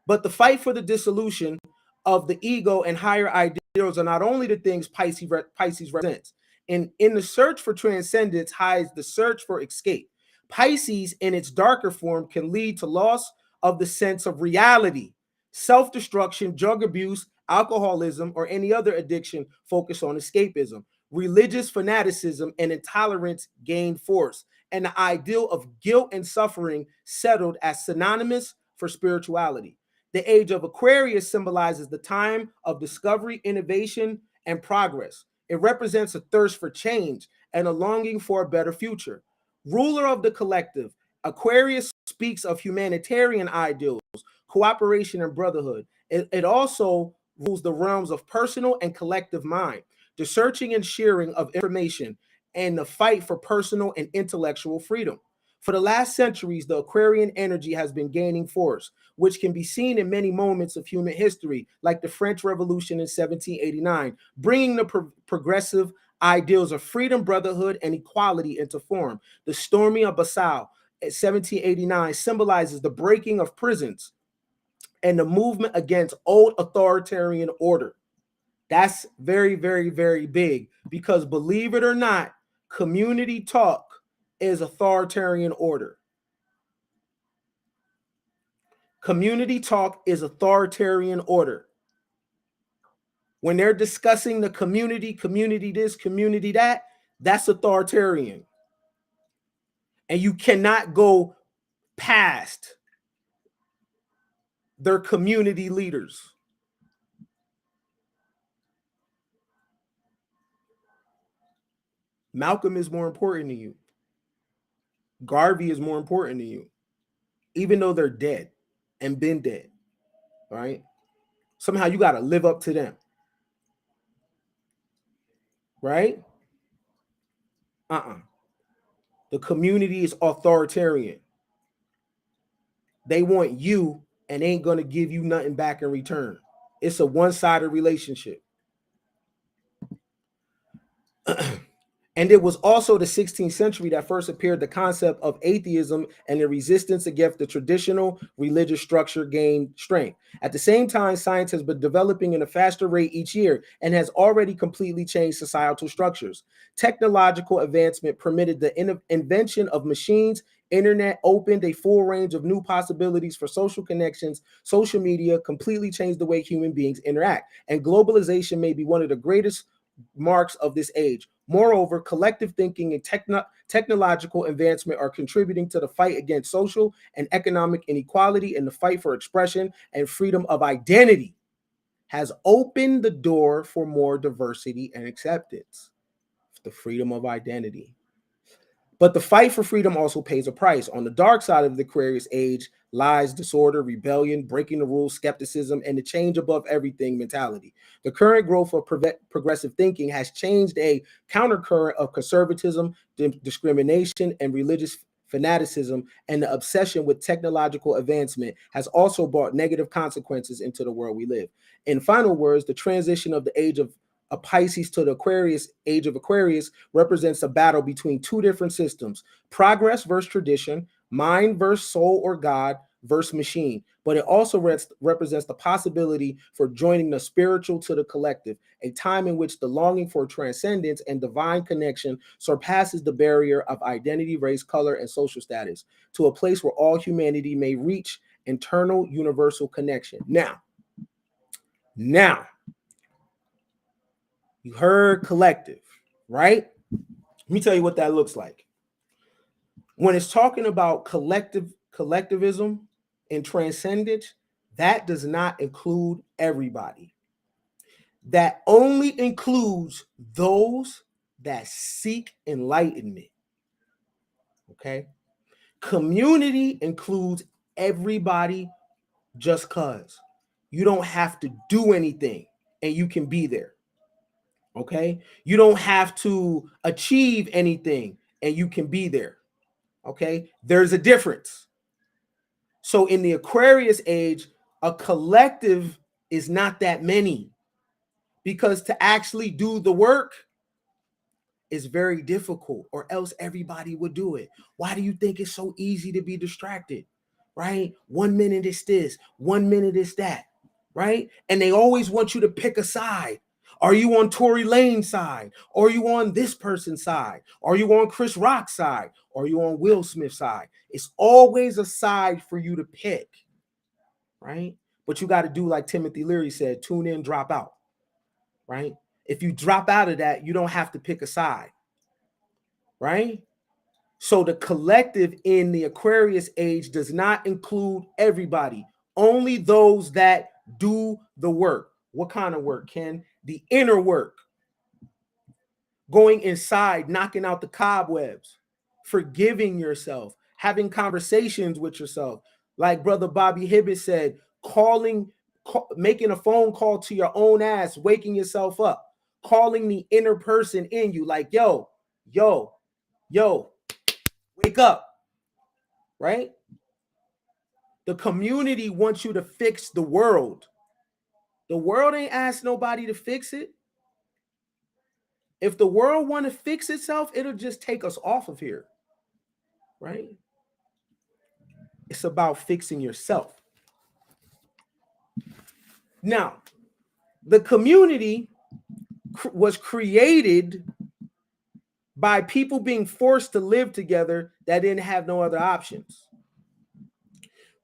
But the fight for the dissolution of the ego and higher ideals are not only the things Pisces represents. In the search for transcendence hides the search for escape. Pisces, in its darker form, can lead to loss of the sense of reality, self-destruction, drug abuse, alcoholism, or any other addiction focused on escapism. Religious fanaticism and intolerance gain force, and the ideal of guilt and suffering settled as synonymous for spirituality. The age of Aquarius symbolizes the time of discovery, innovation, and progress. It represents a thirst for change and a longing for a better future. Ruler of the collective, Aquarius speaks of humanitarian ideals, cooperation, and brotherhood. It also rules the realms of personal and collective mind, the searching and sharing of information, and the fight for personal and intellectual freedom. For the last centuries, the Aquarian energy has been gaining force, which can be seen in many moments of human history, like the French Revolution in 1789, bringing the progressive ideals of freedom, brotherhood, and equality into form. The storming of Bastille in 1789 symbolizes the breaking of prisons and the movement against old authoritarian order. That's very, very, very big because, believe it or not, community talk is authoritarian order. Community talk is authoritarian order. When they're discussing the community, community this, community that, that's authoritarian. And you cannot go past their community leaders. Malcolm is more important to you. Garvey is more important to you, even though they're dead and been dead, right? Somehow you got to live up to them, right? The community is authoritarian. They want you and ain't going to give you nothing back in return. It's a one-sided relationship. And it was also the 16th century that first appeared the concept of atheism, and the resistance against the traditional religious structure gained strength. At the same time, science has been developing at a faster rate each year and has already completely changed societal structures. Technological advancement permitted the invention of machines. Internet opened a full range of new possibilities for social connections. Social media completely changed the way human beings interact, and globalization may be one of the greatest marks of this age. Moreover, collective thinking and technological advancement are contributing to the fight against social and economic inequality, and the fight for expression and freedom of identity has opened the door for more diversity and acceptance. The freedom of identity. But the fight for freedom also pays a price. On the dark side of the Aquarius age lies disorder, rebellion, breaking the rules, skepticism, and the change above everything mentality. The current growth of progressive thinking has changed a countercurrent of conservatism, discrimination, and religious fanaticism, and the obsession with technological advancement has also brought negative consequences into the world we live. In final words, the transition of the age of a Pisces to the Aquarius, age of Aquarius, represents a battle between two different systems: progress versus tradition, mind versus soul or God versus machine. But it also represents the possibility for joining the spiritual to the collective, a time in which the longing for transcendence and divine connection surpasses the barrier of identity, race, color, and social status, to a place where all humanity may reach internal universal connection. Now, you heard collective, right? Let me tell you what that looks like. When it's talking about collectivism and transcendence, that does not include everybody. That only includes those that seek enlightenment. Okay? Community includes everybody just cuz. You don't have to do anything and you can be there. Okay? You don't have to achieve anything and you can be there. Okay? There's a difference. So in the Aquarius age, a collective is not that many, because to actually do the work is very difficult, or else everybody would do it. Why do you think it's so easy to be distracted? Right? 1 minute it's this, 1 minute it's that, right? And they always want you to pick a side. Are you on Tory Lane's side? Or are you on this person's side? Are you on Chris Rock's side? Or are you on Will Smith's side? It's always a side for you to pick, right? But you got to do like Timothy Leary said, tune in, drop out, right? If you drop out of that, you don't have to pick a side, right? So the collective in the Aquarius age does not include everybody, only those that do the work. What kind of work, Ken? The inner work. Going inside, knocking out the cobwebs, forgiving yourself, having conversations with yourself. Like Brother Bobby Hibbett said, making a phone call to your own ass, waking yourself up, calling the inner person in you, like, yo, wake up, right? The community wants you to fix the world. The world ain't asked nobody to fix it. If the world want to fix itself, it'll just take us off of here, right? It's about fixing yourself. Now, the community was created by people being forced to live together that didn't have no other options.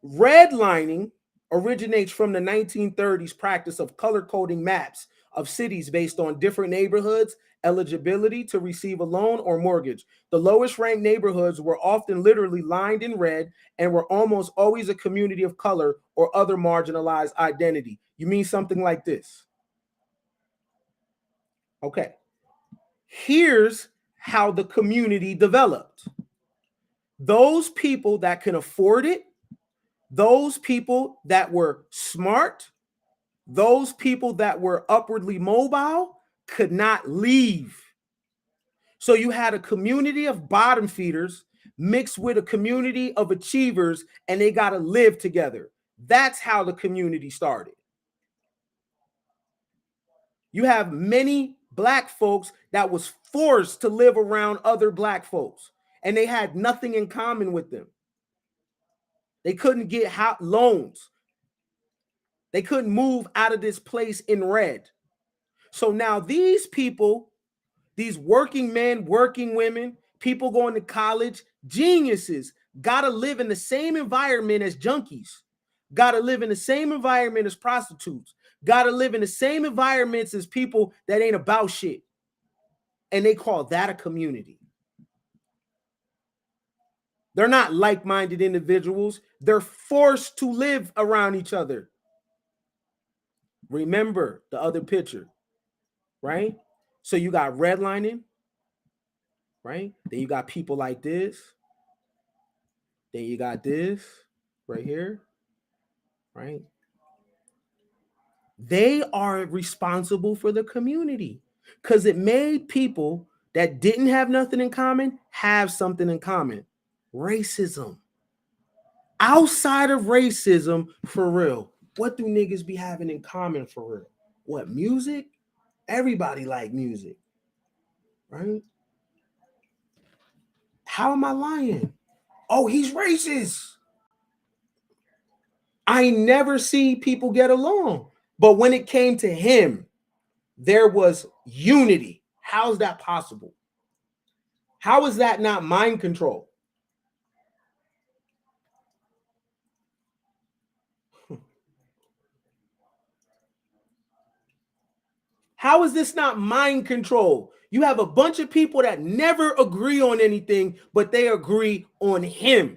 Redlining originates from the 1930s practice of color coding maps of cities based on different neighborhoods, eligibility to receive a loan or mortgage. The lowest ranked neighborhoods were often literally lined in red and were almost always a community of color or other marginalized identity. You mean something like this? Okay. Here's how the community developed. Those people that can afford it, those people that were smart, those people that were upwardly mobile could not leave. So you had a community of bottom feeders mixed with a community of achievers, and they got to live together. That's how the community started. You have many Black folks that was forced to live around other Black folks, and they had nothing in common with them. They couldn't get loans. They couldn't move out of this place in red. So now these people, these working men, working women, people going to college, geniuses, got to live in the same environment as junkies, got to live in the same environment as prostitutes, got to live in the same environments as people that ain't about shit. And they call that a community. They're not like-minded individuals. They're forced to live around each other. Remember the other picture, right? So you got redlining, right? Then you got people like this. Then you got this right here, right? They are responsible for the community because it made people that didn't have nothing in common have something in common. Racism. Outside of racism, for real, what do niggas be having in common for real? What, music? Everybody like music, right? How am I lying? Oh, he's racist. I never see people get along. But when it came to him, there was unity. How's that possible? How is that not mind control? How is this not mind control? You have a bunch of people that never agree on anything, but they agree on him.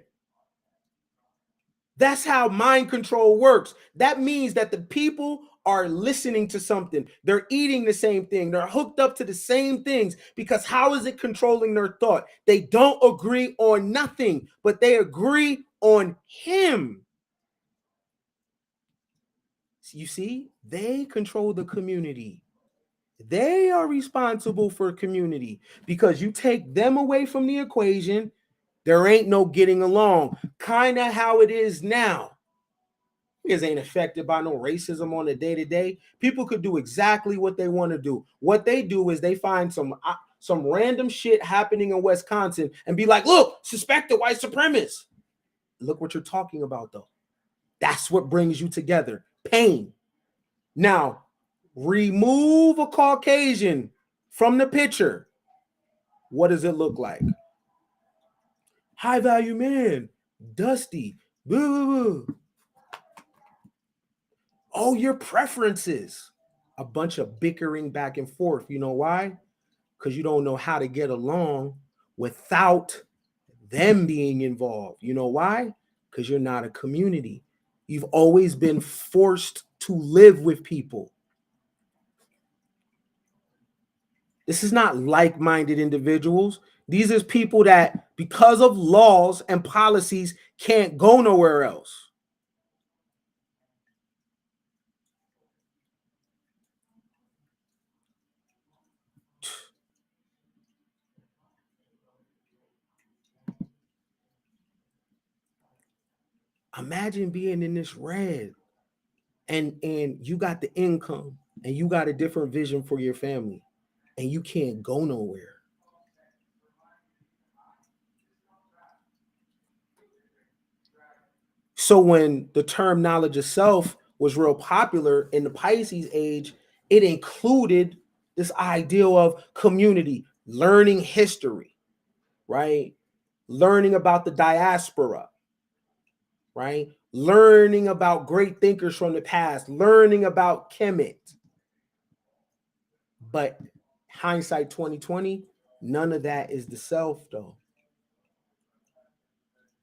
That's how mind control works. That means that the people are listening to something. They're eating the same thing. They're hooked up to the same things, because how is it controlling their thought? They don't agree on nothing, but they agree on him. You see, they control the community. They are responsible for community, because you take them away from the equation, there ain't no getting along. Kind of how it is now. Niggas ain't affected by no racism on the day-to-day. People could do exactly what they want to do. What they do is they find some random shit happening in Wisconsin and be like, look, suspect the white supremacists. Look what you're talking about, though. That's what brings you together. Pain. Now, remove a Caucasian from the picture. What does it look like? High value man, dusty. Boo, boo, boo. Oh, your preferences. A bunch of bickering back and forth. You know why? Because you don't know how to get along without them being involved. You know why? Because you're not a community. You've always been forced to live with people. This is not like-minded individuals. These are people that, because of laws and policies, can't go nowhere else. Imagine being in this red and you got the income and you got a different vision for your family and you can't go nowhere. So when the term knowledge of self was real popular in the Pisces age, it included this ideal of community, learning history, right? Learning about the diaspora, right? Learning about great thinkers from the past, learning about Kemet. But hindsight 2020, none of that is the self, though.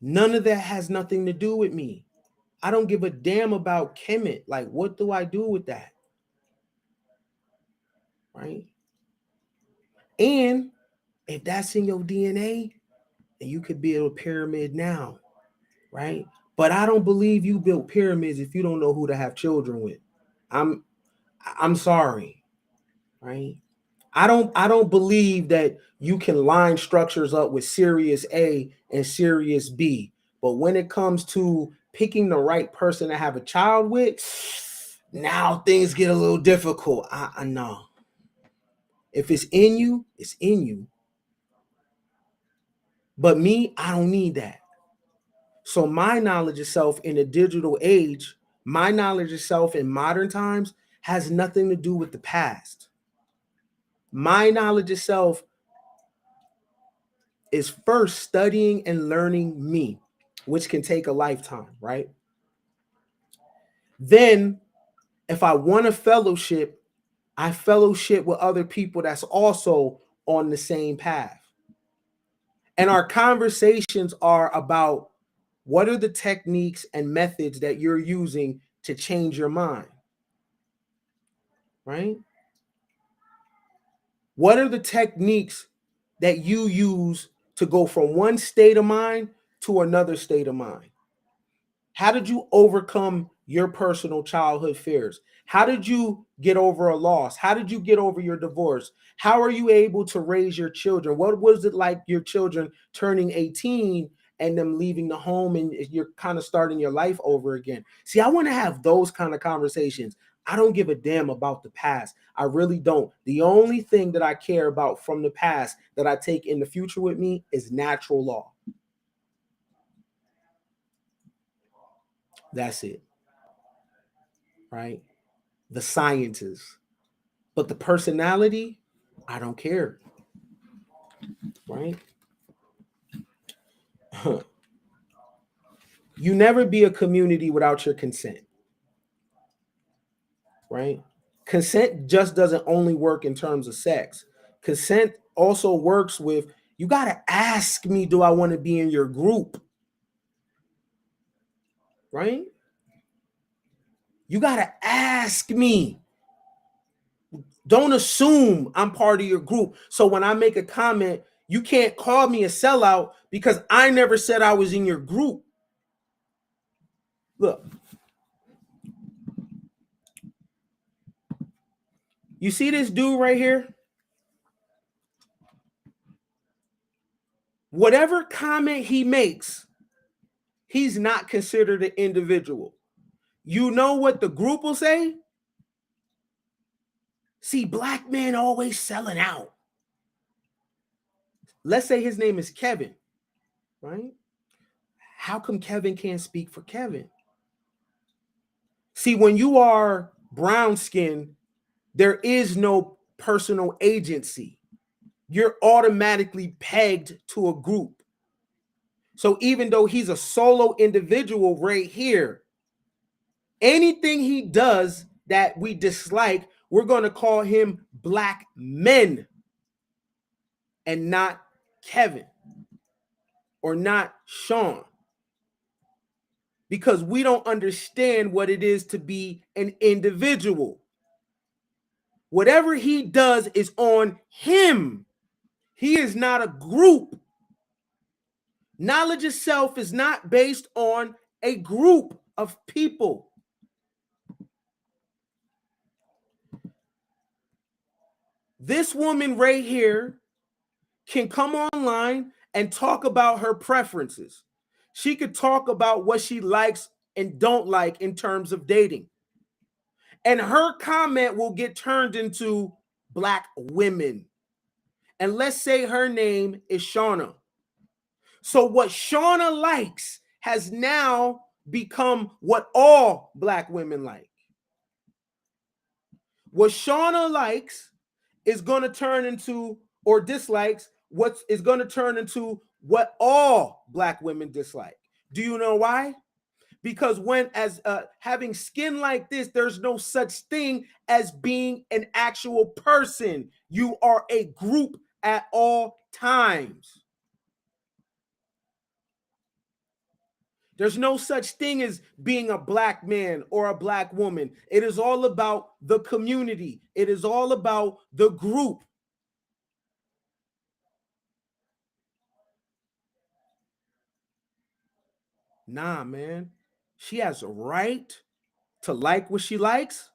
None of that has nothing to do with me. I don't give a damn about Kemet. Like, what do I do with that? Right? And if that's in your DNA, then you could build a pyramid now, right? But I don't believe you built pyramids if you don't know who to have children with. I'm sorry, right? I don't believe that you can line structures up with Sirius A and Sirius B. But when it comes to picking the right person to have a child with, now things get a little difficult. I know. If it's in you, it's in you. But me, I don't need that. So my knowledge of self in a digital age, my knowledge of self in modern times has nothing to do with the past. My knowledge of self is first studying and learning me, which can take a lifetime, right? Then, if I want a fellowship, I fellowship with other people that's also on the same path. And our conversations are about what are the techniques and methods that you're using to change your mind, right? What are the techniques that you use to go from one state of mind to another state of mind? How did you overcome your personal childhood fears? How did you get over a loss? How did you get over your divorce? How are you able to raise your children? What was it like your children turning 18 and them leaving the home and you're kind of starting your life over again? See, I want to have those kind of conversations. I don't give a damn about the past. I really don't. The only thing that I care about from the past that I take in the future with me is natural law. That's it. Right? The sciences. But the personality, I don't care. Right? You never be a community without your consent. Right? Consent just doesn't only work in terms of sex. Consent also works with, you got to ask me, do I want to be in your group? Right? You got to ask me. Don't assume I'm part of your group. So when I make a comment, you can't call me a sellout because I never said I was in your group. Look, You see this dude right here? Whatever comment he makes, he's not considered an individual. You know what the group will say? See, black men always selling out. Let's say his name is Kevin, right? How come Kevin can't speak for Kevin? See, when you are brown skinned, there is no personal agency. You're automatically pegged to a group. So even though he's a solo individual right here, anything he does that we dislike, we're going to call him black men and not Kevin or not Sean, because we don't understand what it is to be an individual. Whatever he does is on him. He is not a group. Knowledge itself is not based on a group of people. This woman right here can come online and talk about her preferences. She could talk about what she likes and don't like in terms of dating. And her comment will get turned into black women. And let's say her name is Shauna. So what Shauna likes has now become what all black women like. What Shauna likes is going to turn into, or dislikes, what is going to turn into what all black women dislike. Do you know why? Because when having skin like this, there's no such thing as being an actual person. You are a group at all times. There's no such thing as being a black man or a black woman. It is all about the community. It is all about the group. Nah, man. She has a right to like what she likes.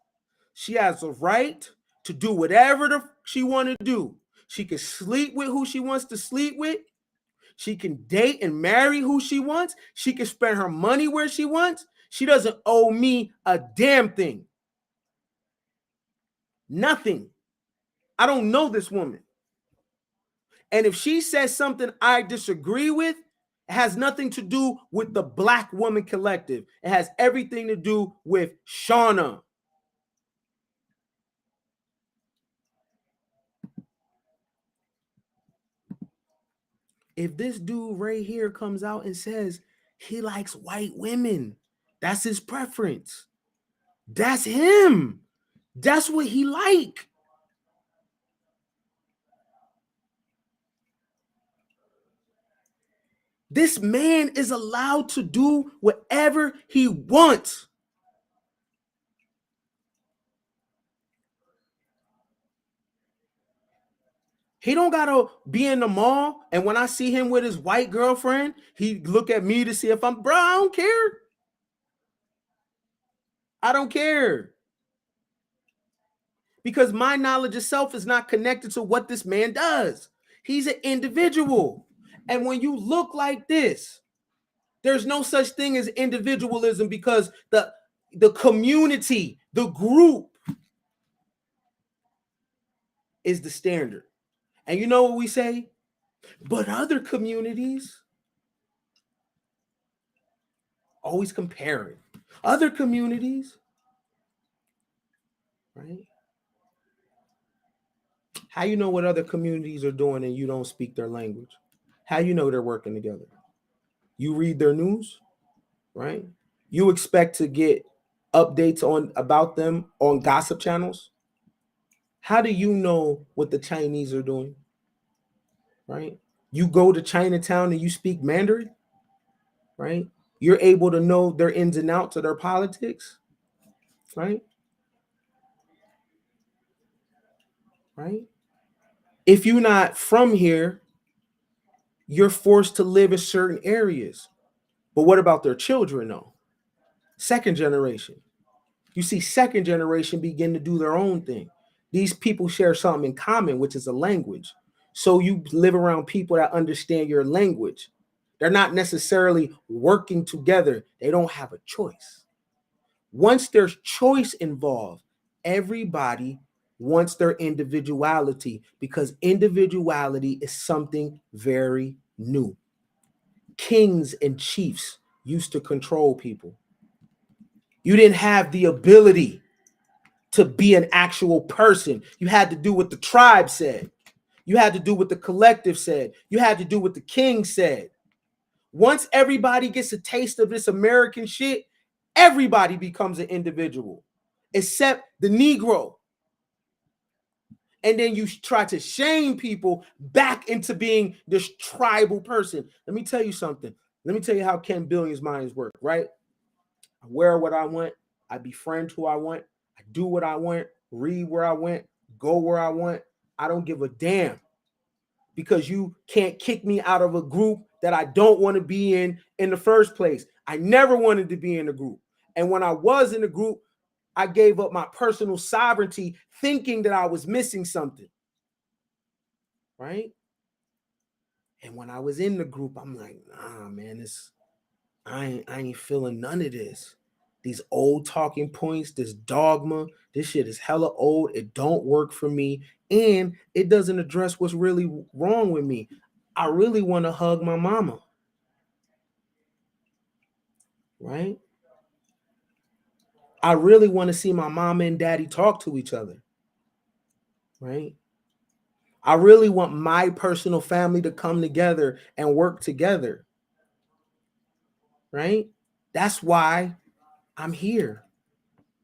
She has a right to do whatever she want to do. She can sleep with who she wants to sleep with. She can date and marry who she wants. She can spend her money where she wants. She doesn't owe me a damn thing. Nothing. I don't know this woman. And if she says something I disagree with, it has nothing to do with the Black Woman Collective. It has everything to do with Shauna. If this dude right here comes out and says he likes white women, that's his preference. That's him. That's what he like. This man is allowed to do whatever he wants. He don't gotta be in the mall, and when I see him with his white girlfriend, he look at me to see if I'm, bro, I don't care. I don't care. Because my knowledge of self is not connected to what this man does. He's an individual. And when you look like this, there's no such thing as individualism, because the community, the group is the standard. And you know what we say? But other communities, always comparing. Other communities, right? How you know what other communities are doing and you don't speak their language? How you know they're working together? You read their news, right? You expect to get updates about them on gossip channels. How do you know what the Chinese are doing? Right? You go to Chinatown and you speak Mandarin, right? You're able to know their ins and outs of their politics, right? Right? If you're not from here, you're forced to live in certain areas. But what about their children, though? Second generation. You see second generation begin to do their own thing. These people share something in common, which is a language. So you live around people that understand your language. They're not necessarily working together. They don't have a choice. Once there's choice involved, everybody wants their individuality, because individuality is something very new. Kings and chiefs used to control people. You didn't have the ability to be an actual person. You had to do what the tribe said. You had to do what the collective said. You had to do what the king said. Once everybody gets a taste of this American shit, everybody becomes an individual, except the Negro. And then you try to shame people back into being this tribal person. Let me tell you something. Let me tell you how Ken Billion's minds work, right? I wear what I want. I befriend who I want. I do what I want. Read where I want. Go where I want. I don't give a damn, because you can't kick me out of a group that I don't want to be in the first place. I never wanted to be in a group. And when I was in a group, I gave up my personal sovereignty thinking that I was missing something. Right? And when I was in the group, I'm like, nah, man, I ain't feeling none of this. These old talking points, this dogma, this shit is hella old. It don't work for me. And it doesn't address what's really wrong with me. I really want to hug my mama. Right? I really want to see my mama and daddy talk to each other. Right? I really want my personal family to come together and work together. Right? That's why I'm here.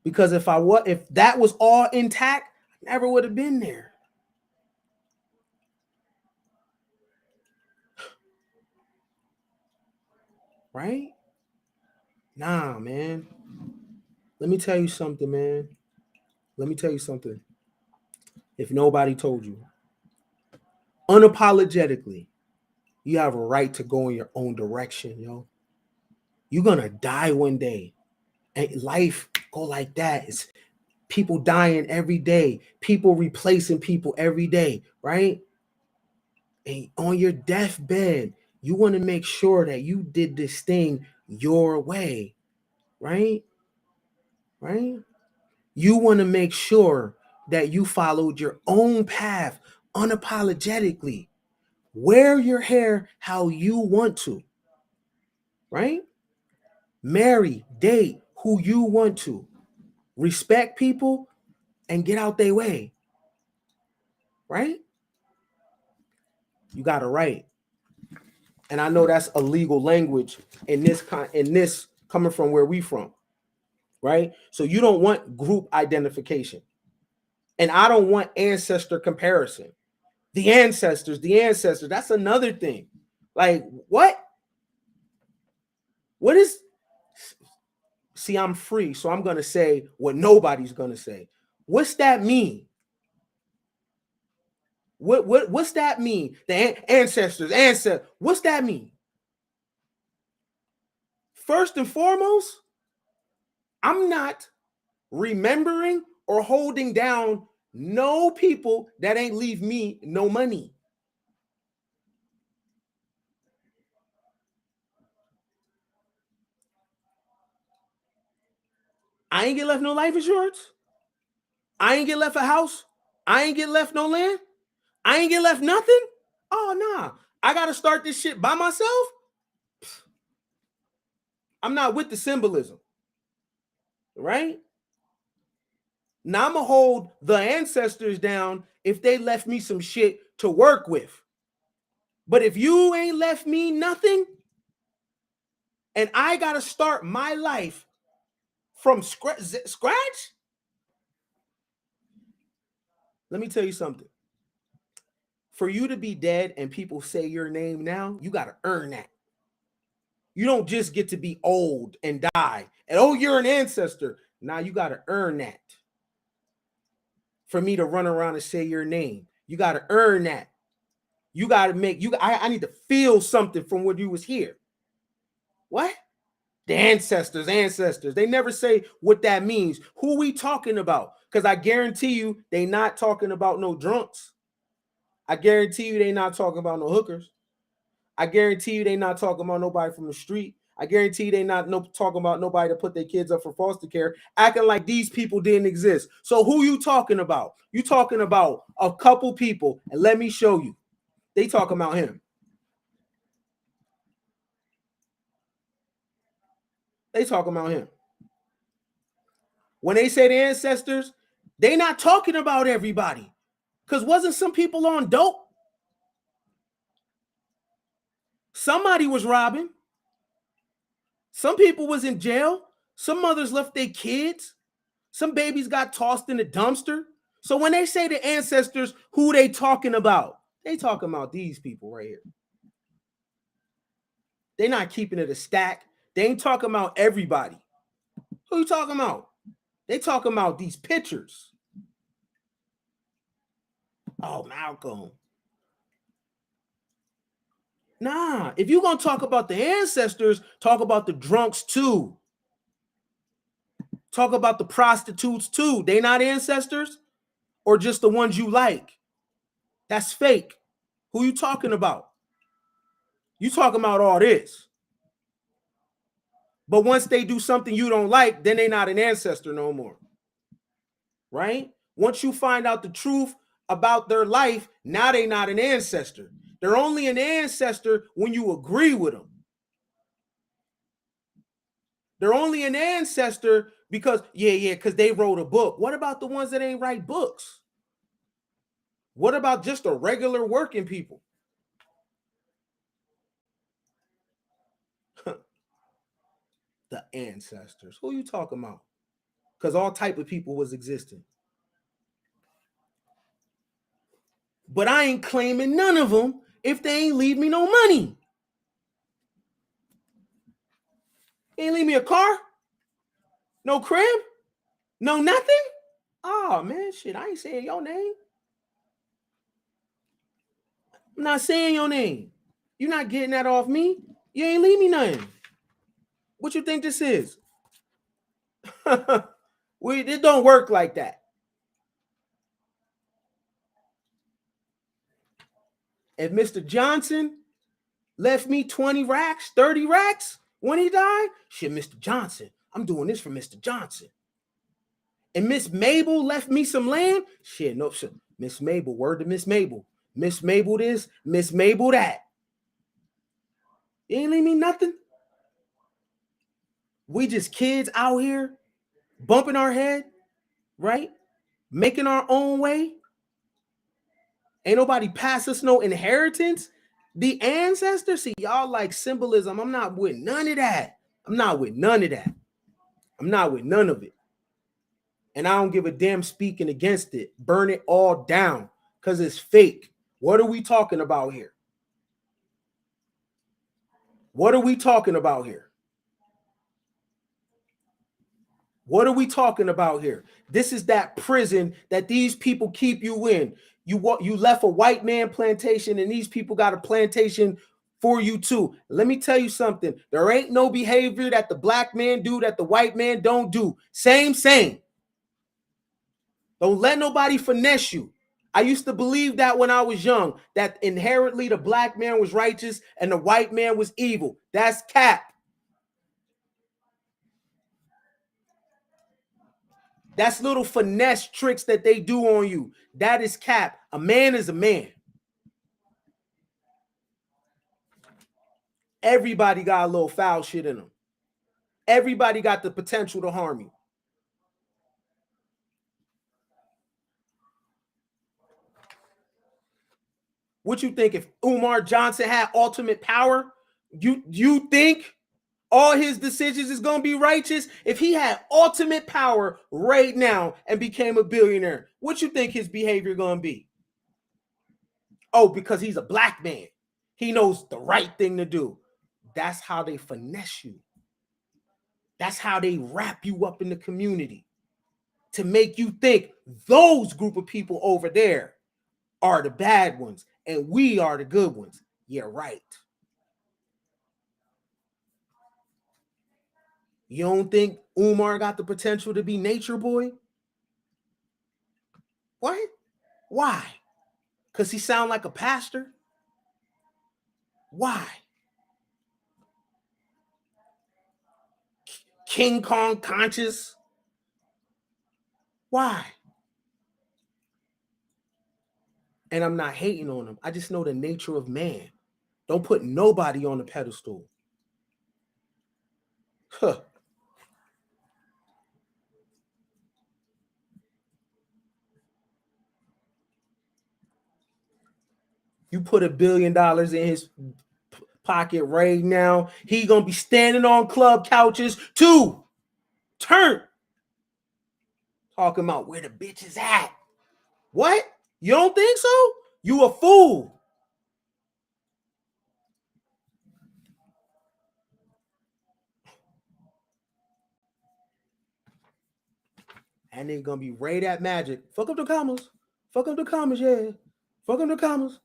Because if that was all intact, I never would have been there. Right? Nah, man. Let me tell you something, man. Let me tell you something. If nobody told you, unapologetically, you have a right to go in your own direction, yo. You're gonna die one day, and life go like that. It's people dying every day, people replacing people every day, right? And on your deathbed, you want to make sure that you did this thing your way, right? Right? You want to make sure that you followed your own path unapologetically. Wear your hair how you want to, right? Marry, date who you want to. Respect people and get out their way, right? You got a right. And I know that's a legal language in this coming from where we from, right? So you don't want group identification. And I don't want ancestor comparison. The ancestors, that's another thing. Like, what? What is, see, I'm free, so I'm going to say what nobody's going to say. What's that mean? What's that mean? The ancestors, what's that mean? First and foremost, I'm not remembering or holding down no people that ain't leave me no money. I ain't get left no life insurance. I ain't get left a house. I ain't get left no land. I ain't get left nothing. Oh, nah. I got to start this shit by myself. I'm not with the symbolism. Right? Now I'm going to hold the ancestors down if they left me some shit to work with. But if you ain't left me nothing, and I got to start my life from scratch, let me tell you something. For you to be dead and people say your name now, you got to earn that. You don't just get to be old and die. And, oh, you're an ancestor. Now you got to earn that. For me to run around and say your name, you got to earn that. You got to make, I need to feel something from when you was here. What? The ancestors. They never say what that means. Who we talking about? Because I guarantee you, they not talking about no drunks. I guarantee you, they not talking about no hookers. I guarantee you, they not talking about nobody from the street. I guarantee you, they not talking about nobody to put their kids up for foster care, acting like these people didn't exist. So who you talking about? You talking about a couple people, and let me show you. They talking about him. They talking about him. When they say the ancestors, they not talking about everybody. Because wasn't some people on dope? Somebody was robbing. Some people was in jail. Some mothers left their kids. Some babies got tossed in the dumpster. So when they say the ancestors, who they talking about? They talking about these people right here. They not keeping it a stack. They ain't talking about everybody. Who you talking about? They talking about these pictures. Oh, Malcolm. Nah, if you're going to talk about the ancestors, talk about the drunks too. Talk about the prostitutes too. They not ancestors? Or just the ones you like? That's fake. Who you talking about? You talking about all this. But once they do something you don't like, then they not an ancestor no more. Right? Once you find out the truth about their life, now they not an ancestor. They're only an ancestor when you agree with them. They're only an ancestor because, because they wrote a book. What about the ones that ain't write books? What about just the regular working people? The ancestors. Who you talking about? Because all type of people was existing. But I ain't claiming none of them if they ain't leave me no money. Ain't leave me a car? No crib? No nothing? Oh, man, shit, I ain't saying your name. I'm not saying your name. You're not getting that off me. You ain't leave me nothing. What you think this is? It don't work like that. If Mr. Johnson left me 20 racks, 30 racks when he died, shit, Mr. Johnson, I'm doing this for Mr. Johnson. And Miss Mabel left me some land, shit, no, shit. Miss Mabel, word to Miss Mabel. Miss Mabel this, Miss Mabel that. You ain't leave me nothing. We just kids out here bumping our head, right? Making our own way. Ain't nobody pass us no inheritance. The ancestors, see, y'all like symbolism. I'm not with none of that. I'm not with none of that. I'm not with none of it. And I don't give a damn speaking against it. Burn it all down because it's fake. What are we talking about here? What are we talking about here? What are we talking about here? This is that prison that these people keep you in. You left a white man plantation and these people got a plantation for you too. Let me tell you something. There ain't no behavior that the black man do that the white man don't do. Same. Don't let nobody finesse you. I used to believe that when I was young, that inherently the black man was righteous and the white man was evil. That's cap. That's little finesse tricks that they do on you. That is cap. A man is a man. Everybody got a little foul shit in them. Everybody got the potential to harm you. What you think if Umar Johnson had ultimate power? You think all his decisions is going to be righteous? If he had ultimate power right now and became a billionaire, what you think his behavior going to be? Oh, because he's a black man. He knows the right thing to do. That's how they finesse you. That's how they wrap you up in the community to make you think those group of people over there are the bad ones and we are the good ones. You're right. You don't think Umar got the potential to be Nature Boy? What? Why? Because he sound like a pastor? Why? King Kong conscious? Why? And I'm not hating on him. I just know the nature of man. Don't put nobody on the pedestal. Huh. You put $1 billion in his pocket right now, he gonna be standing on club couches too. Turn. Talking about where the bitch is at. What? You don't think so? You a fool. And they're gonna be right at Magic. Fuck up the commas. Fuck up the commas, yeah. Fuck up the commas.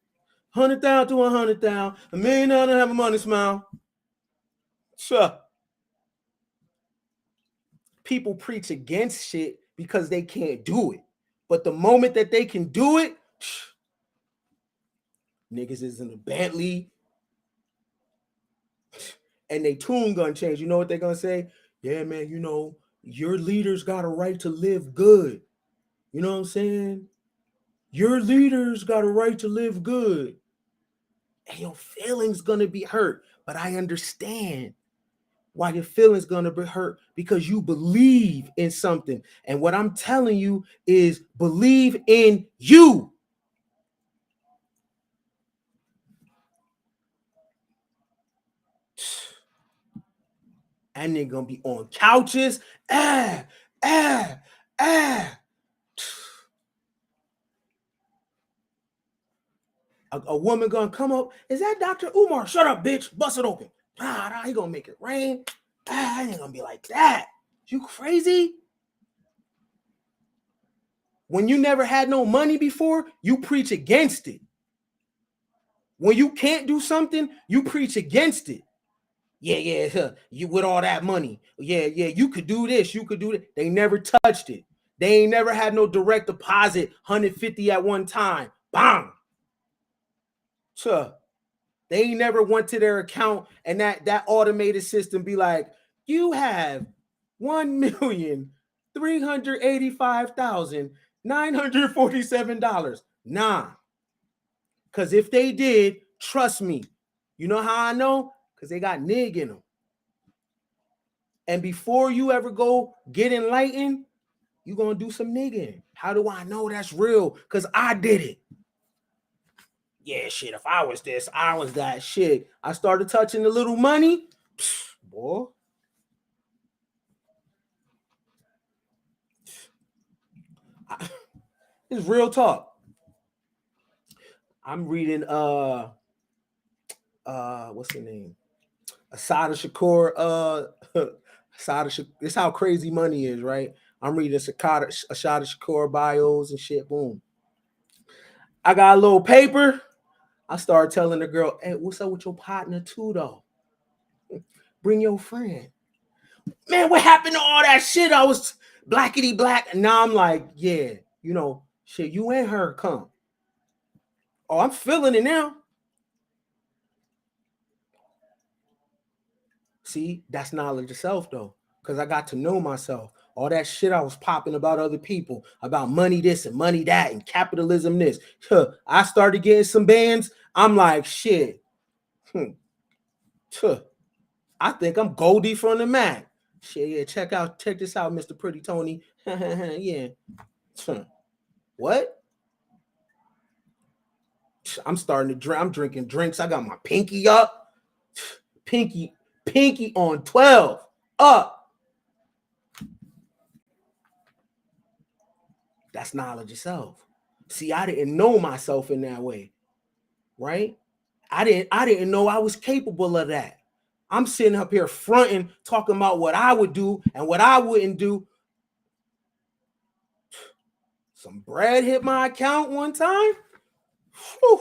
100,000 to 100,000. $1 million to have a money smile. Sure. People preach against shit because they can't do it. But the moment that they can do it, niggas is in a Bentley and they tune gonna change. You know what they're gonna say? Yeah, man, you know, your leaders got a right to live good. You know what I'm saying? Your leaders got a right to live good. And your feelings gonna be hurt. But I understand why your feelings gonna be hurt, because you believe in something. And what I'm telling you is believe in you. And they're gonna be on couches. A woman gonna come up. Is that Dr. Umar? Shut up, bitch. Bust it open. He gonna make it rain. I ain't gonna be like that. You crazy? When you never had no money before, you preach against it. When you can't do something, you preach against it. Yeah, you with all that money. Yeah, you could do this, you could do that. They never touched it. They ain't never had no direct deposit, 150 at one time. Bang. Sure. They ain't never went to their account and that automated system be like, you have $1,385,947. Nah. Because if they did, trust me, you know how I know? Because they got nig in them. And before you ever go get enlightened, you're going to do some nigging. How do I know that's real? Because I did it. Yeah, shit, if I was this, I was that. Shit, I started touching the little money. Boy. It's real talk. I'm reading what's the name? Asada Shakur, Asada Shakur. This is how crazy money is, right? I'm reading Asada Shakur bios and shit. Boom. I got a little paper. I started telling the girl, hey, what's up with your partner too, though? Bring your friend. Man, what happened to all that shit? I was blackety black. And now I'm like, yeah, you know, shit, you and her come. Oh, I'm feeling it now. See, that's knowledge of self, though, because I got to know myself. All that shit I was popping about other people, about money this and money that and capitalism this. I started getting some bands. I'm like, shit. I think I'm Goldie from the Mac. Shit, yeah, check this out, Mr. Pretty Tony. Yeah. What? I'm starting to drink. I'm drinking drinks. I got my pinky up. Pinky on 12. Up. That's knowledge of self. See, I didn't know myself in that way, right? I didn't know I was capable of that. I'm sitting up here fronting, talking about what I would do and what I wouldn't do. Some bread hit my account one time. Whew.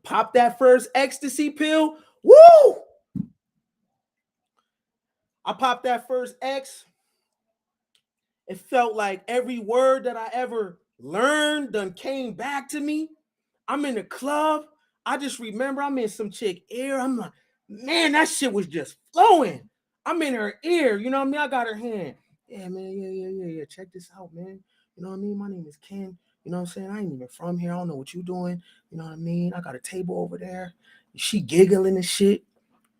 Pop that first ecstasy pill. Woo! I popped that first X. It felt like every word that I ever learned done came back to me. I'm in the club. I just remember I'm in some chick ear. I'm like, man, that shit was just flowing. I'm in her ear. You know what I mean? I got her hand. Yeah, man. Yeah. Check this out, man. You know what I mean? My name is Ken. You know what I'm saying? I ain't even from here. I don't know what you doing. You know what I mean? I got a table over there. She giggling and shit.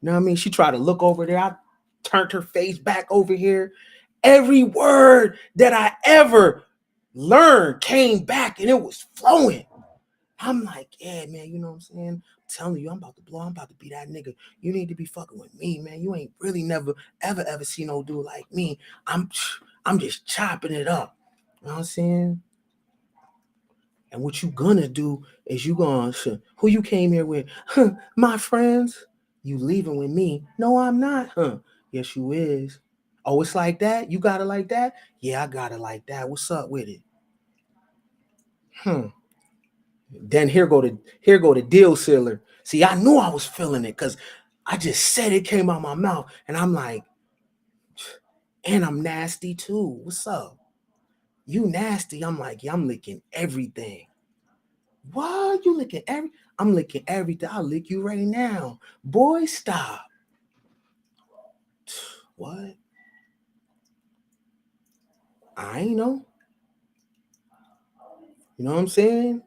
You know what I mean? She tried to look over there. I turned her face back over here. Every word that I ever learned came back and it was flowing. I'm like, yeah, man, you know what I'm saying? I'm telling you, I'm about to blow. I'm about to be that nigga. You need to be fucking with me, man. You ain't really never, ever seen no dude like me. I'm just chopping it up. You know what I'm saying? And what you gonna do is you gonna, who you came here with? Huh, my friends. You leaving with me? No, I'm not. Huh? Yes, you is. Oh, it's like that? You got it like that? Yeah, I got it like that. What's up with it? Then here go the deal sealer. See, I knew I was feeling it because I just said it came out my mouth, and I'm like, and I'm nasty too. What's up? You nasty? I'm like, yeah, I'm licking everything. What? You licking every? I'm licking everything. I'll lick you right now, boy. Stop. What? I ain't know. You know what I'm saying?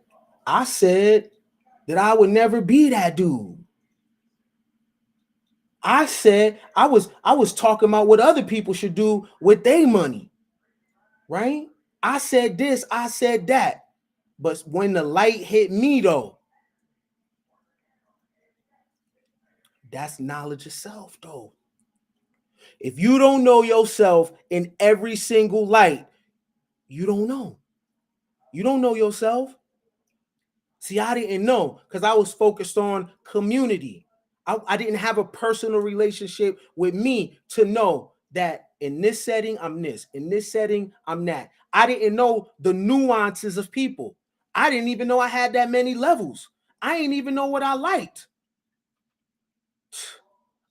I said that I would never be that dude. I said I was talking about what other people should do with their money, right? I said this, I said that. But when the light hit me though, that's knowledge of self though. If you don't know yourself in every single light, you don't know. You don't know yourself. See, I didn't know because I was focused on community. I didn't have a personal relationship with me to know that in this setting, I'm this. In this setting, I'm that. I didn't know the nuances of people. I didn't even know I had that many levels. I didn't even know what I liked.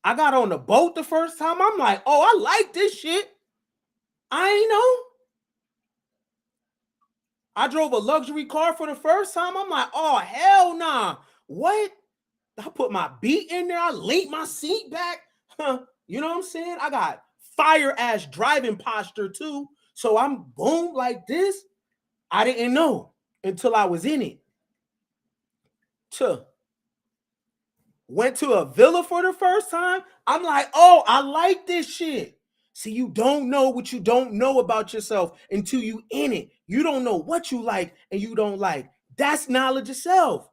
I got on the boat the first time. I'm like, oh, I like this shit. I ain't know. I drove a luxury car for the first time. I'm like, oh, hell nah. What? I put my beat in there. I linked my seat back. You know what I'm saying? I got fire ass driving posture too. So I'm boom like this. I didn't know until I was in it. Went to a villa for the first time. I'm like, oh, I like this shit. See, you don't know what you don't know about yourself until you in it. You don't know what you like and you don't like. That's knowledge of self.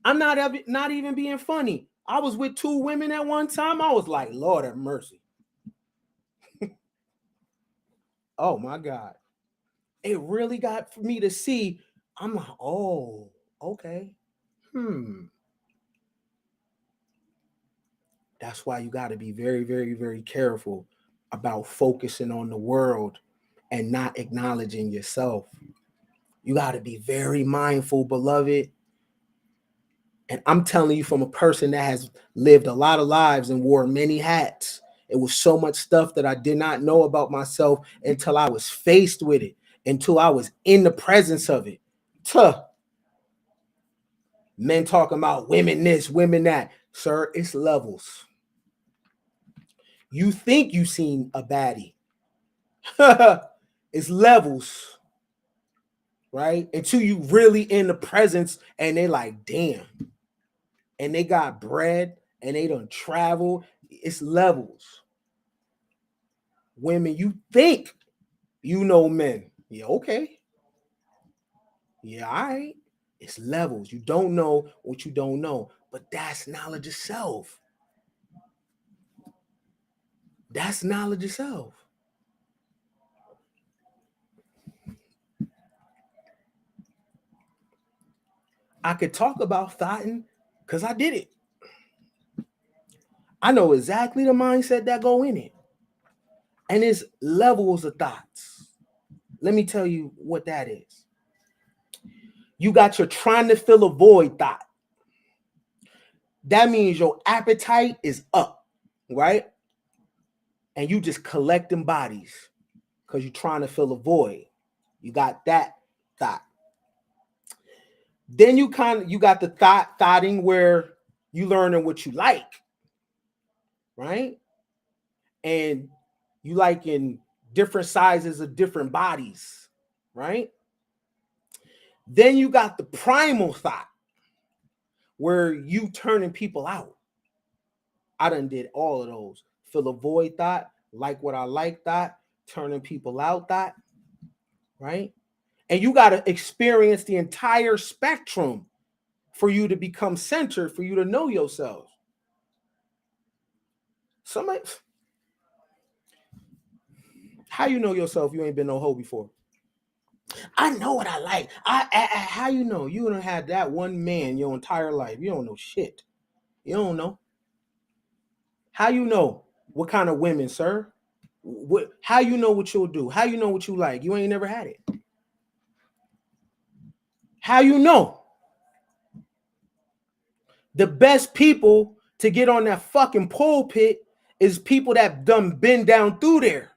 I'm not even being funny. I was with two women at one time. I was like, Lord have mercy. Oh my God. It really got for me to see. I'm like, oh, okay. That's why you got to be very, very, very careful about focusing on the world and not acknowledging yourself. You got to be very mindful, beloved. And I'm telling you from a person that has lived a lot of lives and wore many hats. It was so much stuff that I did not know about myself until I was faced with it, until I was in the presence of it. Tuh. Men talking about women this, women that. Sir, it's levels. You think you seen a baddie. It's levels, right? Until you really in the presence and they like, damn. And they got bread and they done travel. It's levels. Women, you think you know men. Yeah, okay. Yeah, all right. It's levels. You don't know what you don't know, but that's knowledge of self. That's knowledge of self. I could talk about thoughting because I did it. I know exactly the mindset that go in it. And it's levels of thoughts. Let me tell you what that is. You got your trying to fill a void thought. That means your appetite is up, right? and you just collecting bodies because you're trying to fill a void. You got that thought. Then you got the thoughting where you learning what you like, right? And you like in different sizes of different bodies, right? Then you got the primal thought where you turning people out. I done did all of those. Fill a void thought, like what I like thought, turning people out thought, right? And you got to experience the entire spectrum for you to become centered, for you to know yourself. Somebody, how you know yourself? You ain't been no hoe before. I know what I like. How you know? You don't have that one man your entire life. You don't know shit. You don't know. How you know what kind of women, sir? How you know what you'll do? How you know what you like? You ain't never had it. How you know? The best people to get on that fucking pulpit is people that done been down through there.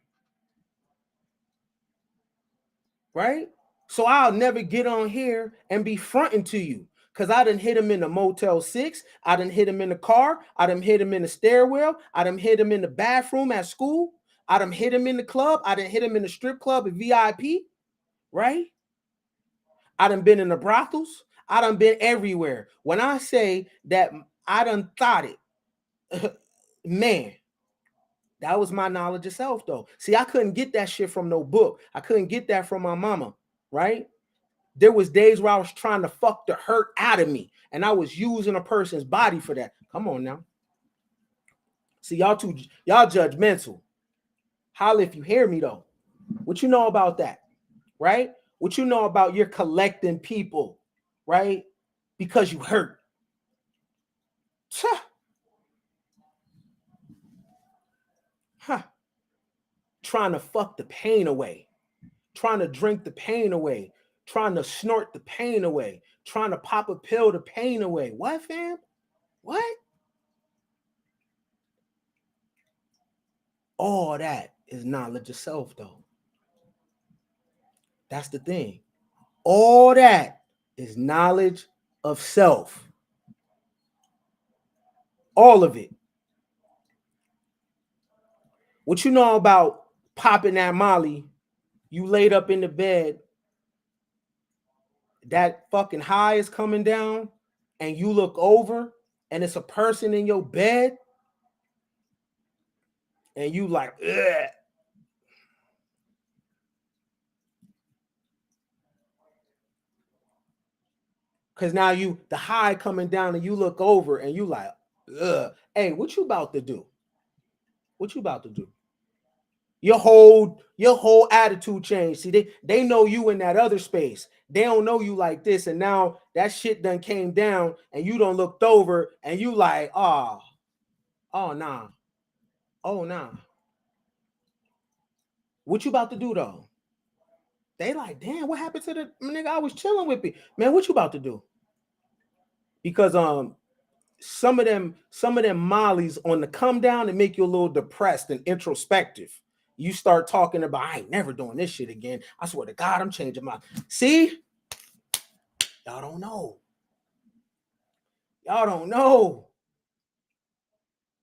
Right? So I'll never get on here and be fronting to you. Because I done hit him in the Motel 6. I done hit him in the car. I done hit him in the stairwell. I done hit him in the bathroom at school. I done hit him in the club. I done hit him in the strip club at VIP. Right? I done been in the brothels. I done been everywhere. When I say that I done thought it, man, that was my knowledge of self, though. See, I couldn't get that shit from no book. I couldn't get that from my mama, right? There was days where I was trying to fuck the hurt out of me, and I was using a person's body for that. Come on now. See, y'all judgmental. Holla if you hear me, though. What you know about that, right? What you know about you're collecting people, right? Because you hurt. Huh. Trying to fuck the pain away. Trying to drink the pain away. Trying to snort the pain away. Trying to pop a pill the pain away. What, fam? What? All that is knowledge of self, though. That's the thing. All that is knowledge of self. All of it. What you know about popping that Molly, you laid up in the bed, that fucking high is coming down, and you look over, and it's a person in your bed, and you like, ugh. Because now the high coming down, and you look over, and you like, ugh. Hey, what you about to do? What you about to do? Your whole attitude changed. See, they know you in that other space. They don't know you like this, and now that shit done came down, and you done looked over, and you like, oh nah, oh nah. What you about to do though? They like, damn, what happened to the nigga I was chilling with? Me, man, what you about to do? Because some of them mollies on the come down and make you a little depressed and introspective. You start talking about, I ain't never doing this shit again. I swear to God, I'm changing my. See, y'all don't know. Y'all don't know.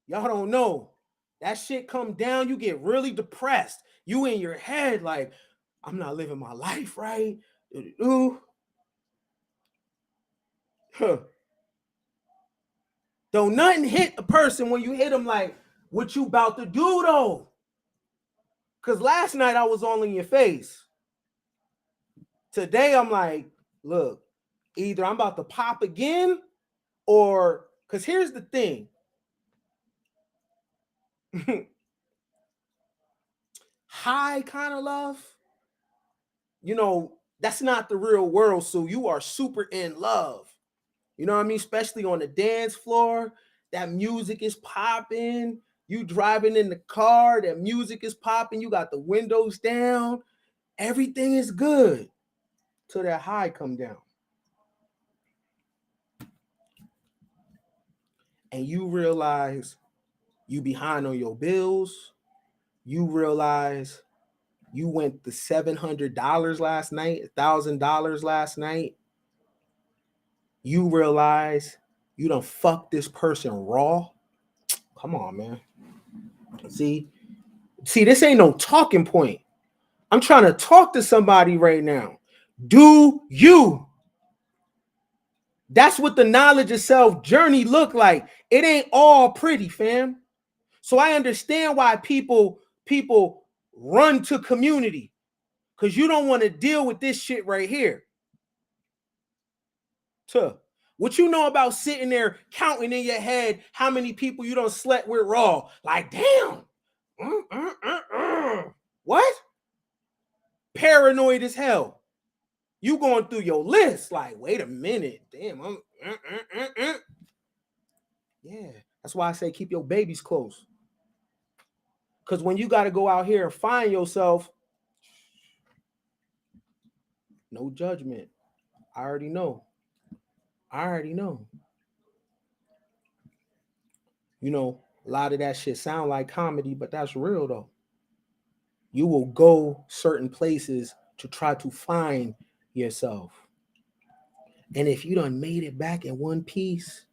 Y'all don't know. That shit come down, you get really depressed. You in your head like, I'm not living my life right. Huh. Don't nothing hit a person when you hit them like, what you about to do though? Because last night I was all in your face. Today I'm like, look, either I'm about to pop again, or because here's the thing. High kind of love, that's not the real world. So you are super in love. You know what I mean? Especially on the dance floor, that music is popping. You driving in the car, that music is popping. You got the windows down. Everything is good till that high come down. And you realize you behind on your bills. you realize you went the $700 last night, $1,000 last night. You realize you done fucked this person raw. Come on, man. See, this ain't no talking point. I'm trying to talk to somebody right now. Do you? That's what the knowledge of self journey look like. It ain't all pretty, fam. So I understand why people run to community, because you don't want to deal with this shit right here. Tuh. What you know about sitting there counting in your head how many people you don't slept with raw? Like, damn. What? Paranoid as hell. You going through your list like, wait a minute. Damn, I'm Yeah, that's why I say keep your babies close. Because when you got to go out here and find yourself, no judgment. I already know. You know, a lot of that shit sound like comedy, but that's real though. You will go certain places to try to find yourself. And if you done made it back in one piece,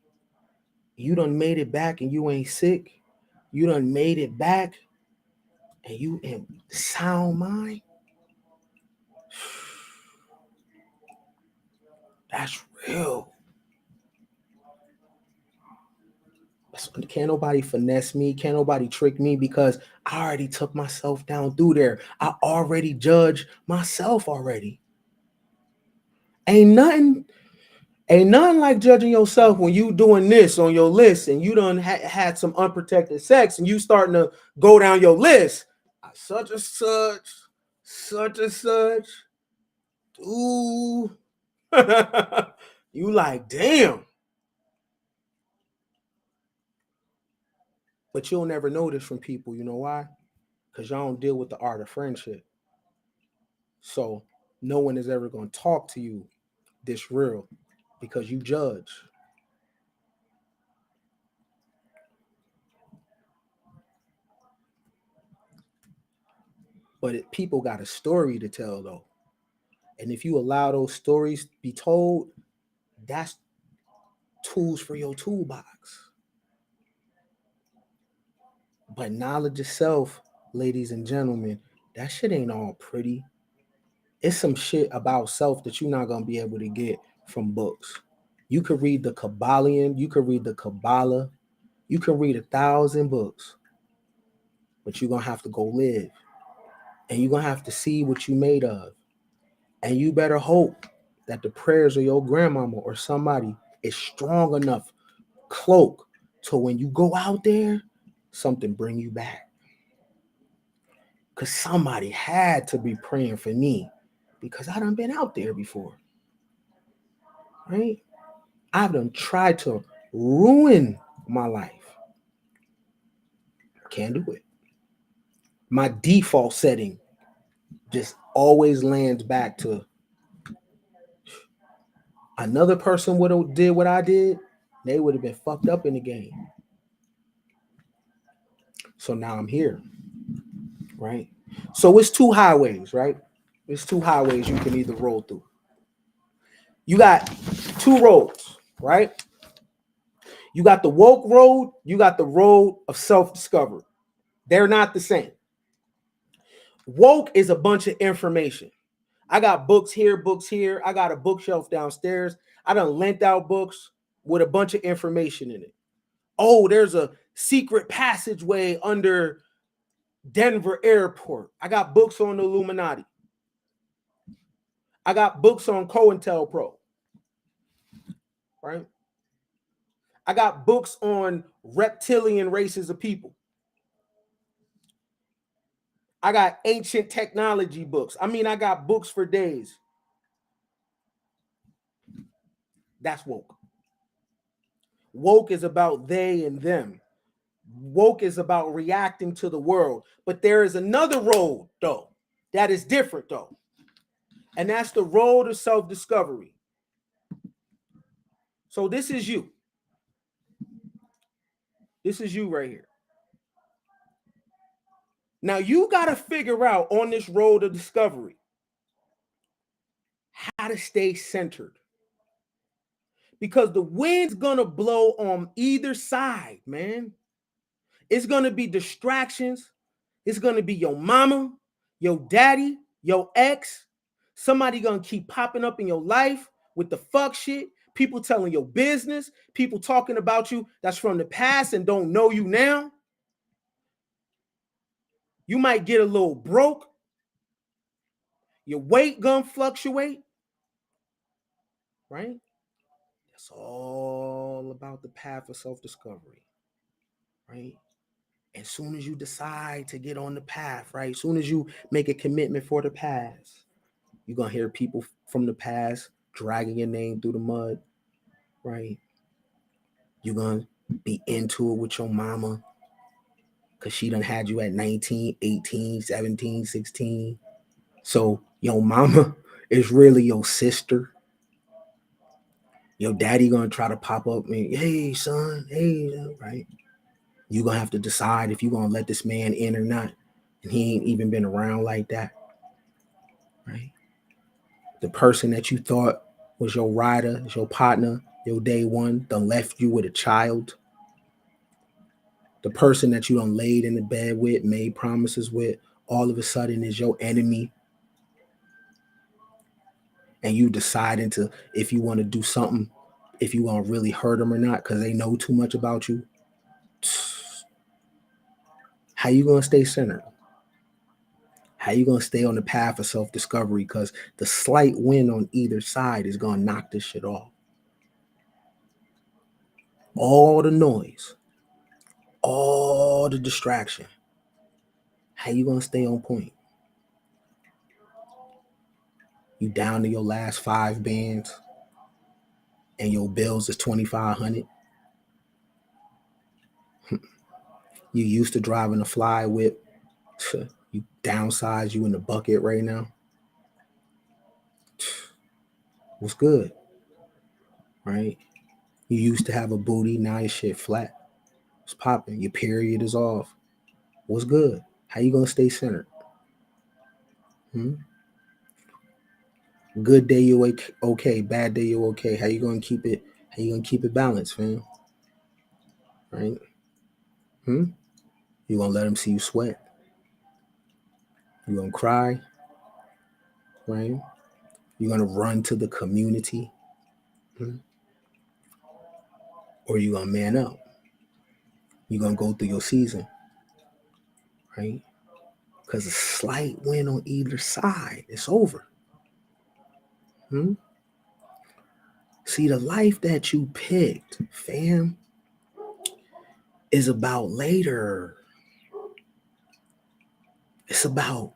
you done made it back and you ain't sick, you done made it back and you in sound mind, that's real. Can't nobody finesse me. Can't nobody trick me, because I already took myself down through there. I already judged myself already. Ain't nothing like judging yourself when you doing this on your list and you done had some unprotected sex and you starting to go down your list. Such and such. Ooh. You like, damn. But you'll never know this from people. You know why? Because y'all don't deal with the art of friendship. So no one is ever going to talk to you this real, because you judge. But people got a story to tell though. And if you allow those stories to be told, that's tools for your toolbox. But knowledge of self, ladies and gentlemen, that shit ain't all pretty. It's some shit about self that you're not going to be able to get from books. You could read the Kabbalion, you could read the Kabbalah, you can read 1,000 books, but you're going to have to go live. And you're going to have to see what you made of. And you better hope that the prayers of your grandmama or somebody is strong enough cloak to when you go out there, something bring you back. Because somebody had to be praying for me, because I done been out there before. Right? I've done tried to ruin my life. Can't do it. My default setting just always lands back to another person would have did what I did, they would have been fucked up in the game. So now I'm here, right? So it's two highways, right? It's two highways you can either roll through. You got two roads, right? You got the woke road, you got the road of self-discovery. They're not the same. Woke is a bunch of information. I got books here. I got a bookshelf downstairs. I done lent out books with a bunch of information in it. Oh, there's a secret passageway under Denver Airport. I got books on the Illuminati. I got books on COINTELPRO. Right? I got books on reptilian races of people. I got ancient technology books. I mean, I got books for days. That's woke. Woke is about they and them. Woke is about reacting to the world. But there is another road, though, that is different, though. And that's the road of self-discovery. So this is you. This is you right here. Now you got to figure out on this road of discovery how to stay centered, because the wind's gonna blow on either side, man. It's gonna be distractions. It's gonna be your mama, your daddy, your ex. Somebody gonna keep popping up in your life with the fuck shit. People telling your business. People talking about you that's from the past and don't know you now. You might get a little broke. Your weight gonna fluctuate, right? That's all about the path of self-discovery, right? As soon as you decide to get on the path, right? As soon as you make a commitment for the past, you're going to hear people from the past dragging your name through the mud, right? You're going to be into it with your mama because she done had you at 19, 18, 17, 16. So your mama is really your sister. Your daddy going to try to pop up and, hey, son, hey, right? You're going to have to decide if you're going to let this man in or not. And he ain't even been around like that, right? The person that you thought was your rider, your partner, your day one, done left you with a child. The person that you done laid in the bed with, made promises with, all of a sudden is your enemy. And you deciding to, if you want to do something, if you want to really hurt them or not, because they know too much about you. How you going to stay centered? How you going to stay on the path of self-discovery? Because the slight wind on either side is going to knock this shit off. All the noise, all the distraction. How you going to stay on point? You down to your last 5 bands and your bills is $2,500. You used to driving a fly whip. You downsize, you in the bucket right now. What's good? Right? You used to have a booty, now your shit flat. It's popping. Your period is off. What's good? How you gonna stay centered? Good day you okay, bad day you okay. How you gonna keep it? How you gonna keep it balanced, fam? Right? You gonna let them see you sweat? You gonna cry? Right? You gonna run to the community? Or you gonna man up? You gonna go through your season? Right? Because a slight win on either side, it's over. See, the life that you picked, fam, is about later. It's about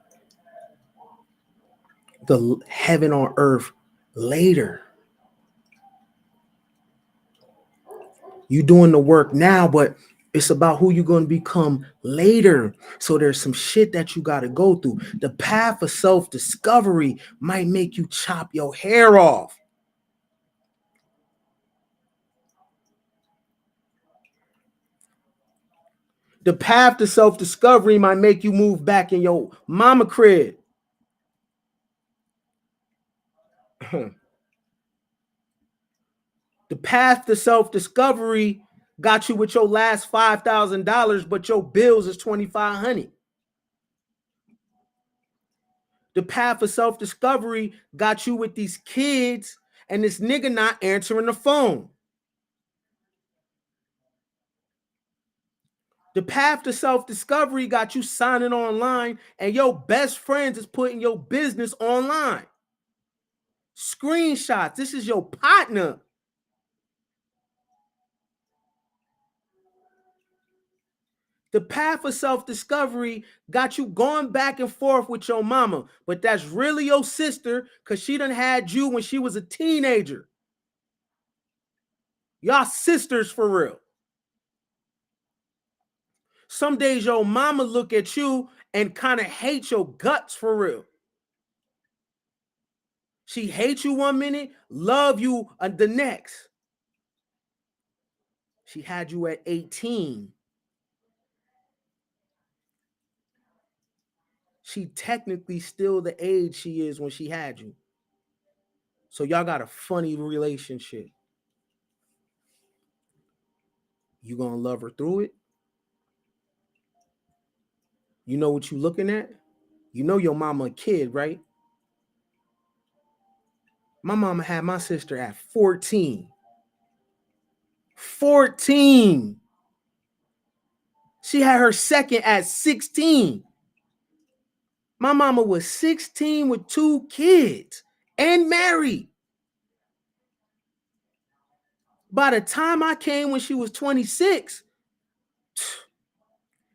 the heaven on earth later. You doing the work now, but it's about who you're going to become later. So there's some shit that you got to go through. The path of self-discovery might make you chop your hair off. The path to self-discovery might make you move back in your mama crib. The path to self-discovery got you with your last $5,000, but your bills is $2,500. The path of self-discovery got you with these kids and this nigga not answering the phone. The path to self-discovery got you signing online and your best friends is putting your business online. Screenshots. This is your partner. The path of self-discovery got you going back and forth with your mama, but that's really your sister because she done had you when she was a teenager. Y'all sisters for real. Some days your mama look at you and kind of hate your guts for real. She hates you one minute, love you the next. She had you at 18. she technically still the age she is when she had you. So y'all got a funny relationship. You gonna love her through it? You know what you looking at? You know your mama a kid, right? My mama had my sister at 14. 14. She had her second at 16. My mama was 16 with 2 kids and married. By the time I came when she was 26,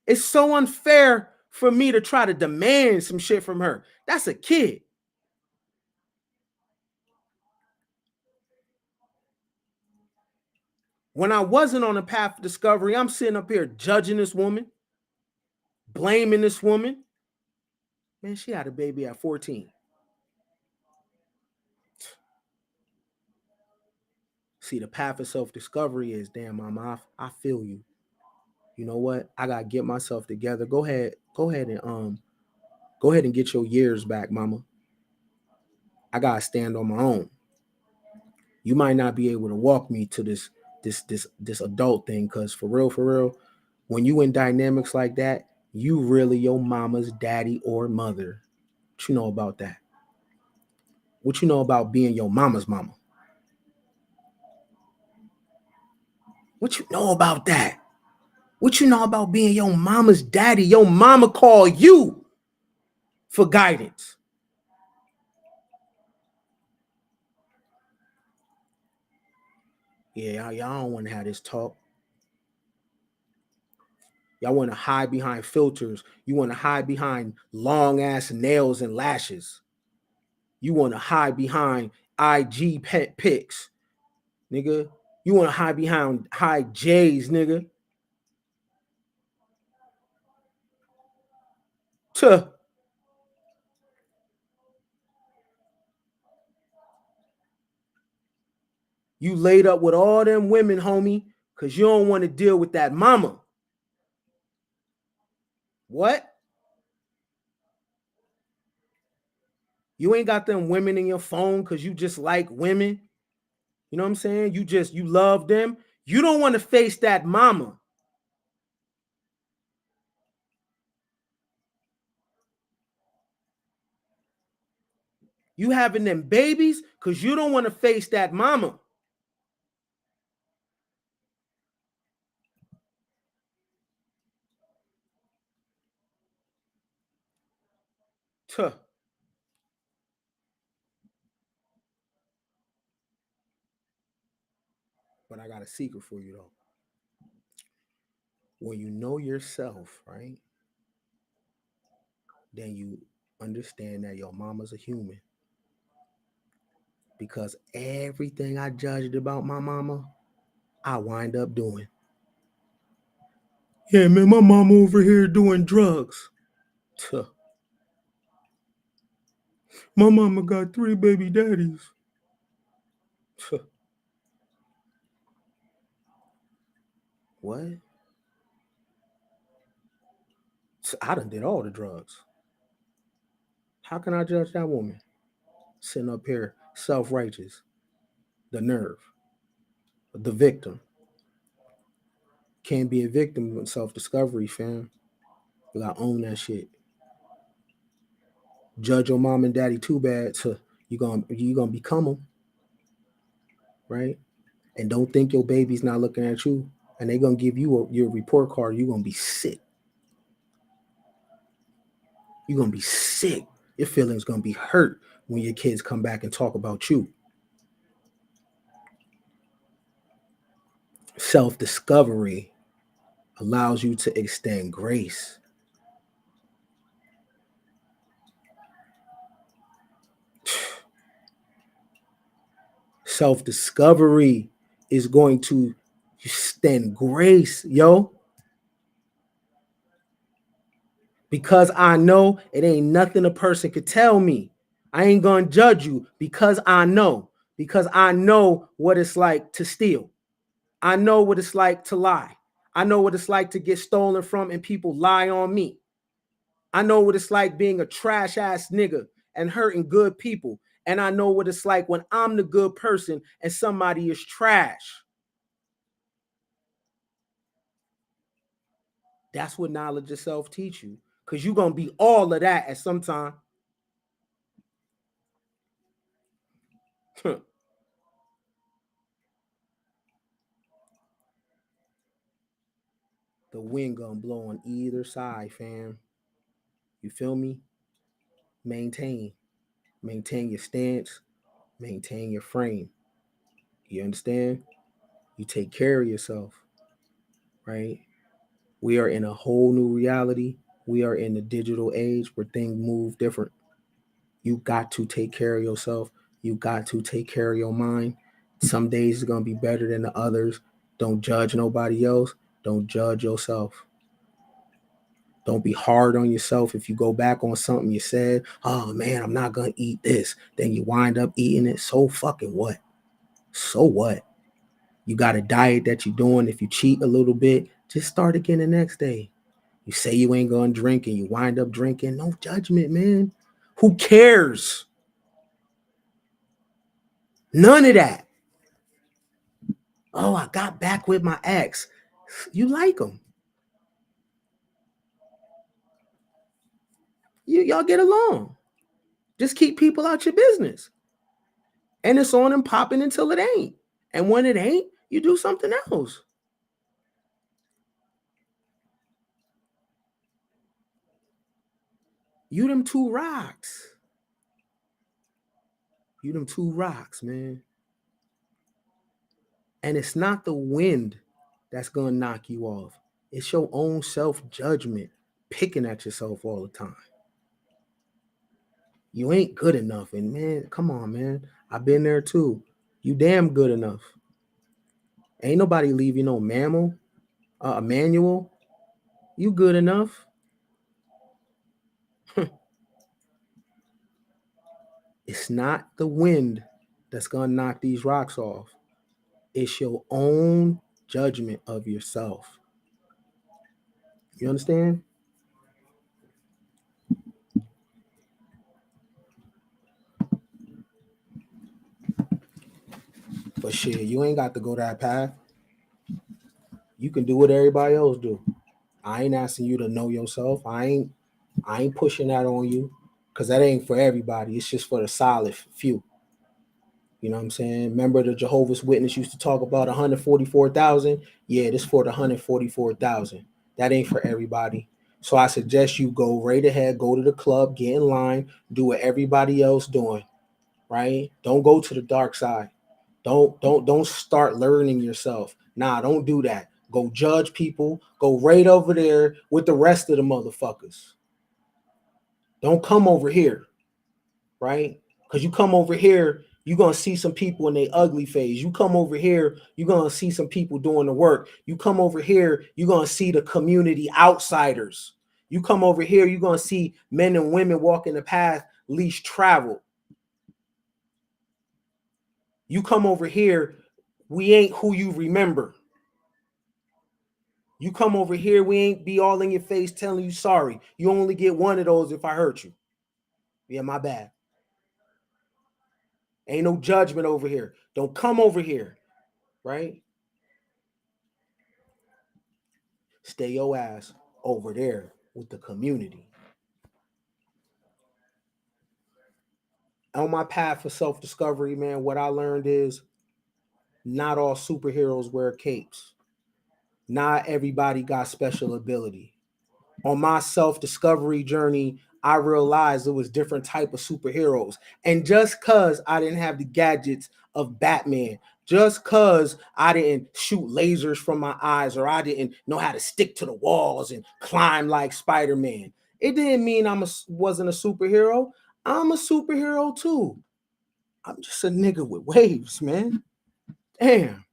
it's so unfair for me to try to demand some shit from her. That's a kid. When I wasn't on the path of discovery, I'm sitting up here judging this woman, blaming this woman. Man, she had a baby at 14. See, the path of self-discovery is, damn, mama, I feel you. You know what? I gotta get myself together. Go ahead and get your years back, mama. I gotta stand on my own. You might not be able to walk me to this adult thing, because for real, when you in dynamics like that, you really your mama's daddy or mother. What you know about that? What you know about being your mama's mama? What you know about that? What you know about being your mama's daddy? Your mama call you for guidance. Yeah, y'all don't want to have this talk. Y'all want to hide behind filters. You want to hide behind long ass nails and lashes. You want to hide behind IG pet pics, nigga. You want to hide behind high J's, nigga. Tuh. You laid up with all them women, homie, because you don't want to deal with that mama. What? You ain't got them women in your phone because you just like women. You know what I'm saying? You love them. You don't want to face that mama. You having them babies because you don't want to face that mama. Tuh. But I got a secret for you though. When you know yourself, right, then you understand that your mama's a human. Because everything I judged about my mama, I wind up doing. Yeah, man, my mama over here doing drugs. Tuh. My mama got 3 baby daddies. Tuh. What? I done did all the drugs. How can I judge that woman? Sitting up here, self-righteous. The nerve. The victim. Can't be a victim with self-discovery, fam. You gotta own that shit. Judge your mom and daddy too bad, so you gonna become them, right? And don't think your baby's not looking at you, and they gonna give you your report card. You're gonna be sick. You're gonna be sick. Your feelings gonna be hurt when your kids come back and talk about you. Self-discovery allows you to extend grace. Self-discovery is going to extend grace, yo. Because I know it ain't nothing a person could tell me. I ain't gonna judge you because I know. Because I know what it's like to steal. I know what it's like to lie. I know what it's like to get stolen from and people lie on me. I know what it's like being a trash ass nigga and hurting good people. And I know what it's like when I'm the good person and somebody is trash. That's what knowledge of self teach you. Because you're going to be all of that at some time. The wind gonna blow on either side, fam. You feel me? Maintain your stance, maintain your frame. You understand? You take care of yourself, right? We are in a whole new reality. We are in the digital age where things move different. You got to take care of yourself. You got to take care of your mind. Some days is gonna be better than the others. Don't judge nobody else. Don't judge yourself. Don't be hard on yourself if you go back on something you said. Oh man, I'm not gonna eat this. Then you wind up eating it. So fucking what? So what? You got a diet that you're doing. If you cheat a little bit, just start again the next day. You say you ain't gonna drink and you wind up drinking. No judgment, man. Who cares? None of that. Oh, I got back with my ex. You like him. Y'all get along. Just keep people out your business. And it's on and popping until it ain't. And when it ain't, you do something else. You them two rocks. You them two rocks, man. And it's not the wind that's going to knock you off. It's your own self-judgment picking at yourself all the time. You ain't good enough. And man, come on, man. I've been there too. You damn good enough. Ain't nobody leave you no manual. You good enough. It's not the wind that's going to knock these rocks off. It's your own judgment of yourself. You understand? But shit, you ain't got to go that path. You can do what everybody else do. I ain't asking you to know yourself. I ain't pushing that on you because that ain't for everybody. It's just for the solid few. You know what I'm saying? Remember the Jehovah's Witness used to talk about 144,000? Yeah, this for the 144,000. That ain't for everybody. So I suggest you go right ahead, go to the club, get in line, do what everybody else doing, right? Don't go to the dark side. Don't start learning yourself. Nah, don't do that. Go judge people. Go right over there with the rest of the motherfuckers. Don't come over here, right? Because you come over here, you're going to see some people in their ugly phase. You come over here, you're going to see some people doing the work. You come over here, you're going to see the community outsiders. You come over here, you're going to see men and women walking the path least traveled. You come over here, we ain't who you remember. You come over here, we ain't be all in your face telling you sorry. You only get one of those if I hurt you. Yeah, my bad. Ain't no judgment over here. Don't come over here, right? Stay your ass over there with the community. On my path for self-discovery, man, what I learned is not all superheroes wear capes. Not everybody got special ability. On my self-discovery journey, I realized there was different type of superheroes. And just because I didn't have the gadgets of Batman, just because I didn't shoot lasers from my eyes or I didn't know how to stick to the walls and climb like Spider-Man, it didn't mean wasn't a superhero. I'm a superhero too. I'm just a nigga with waves, man. Damn.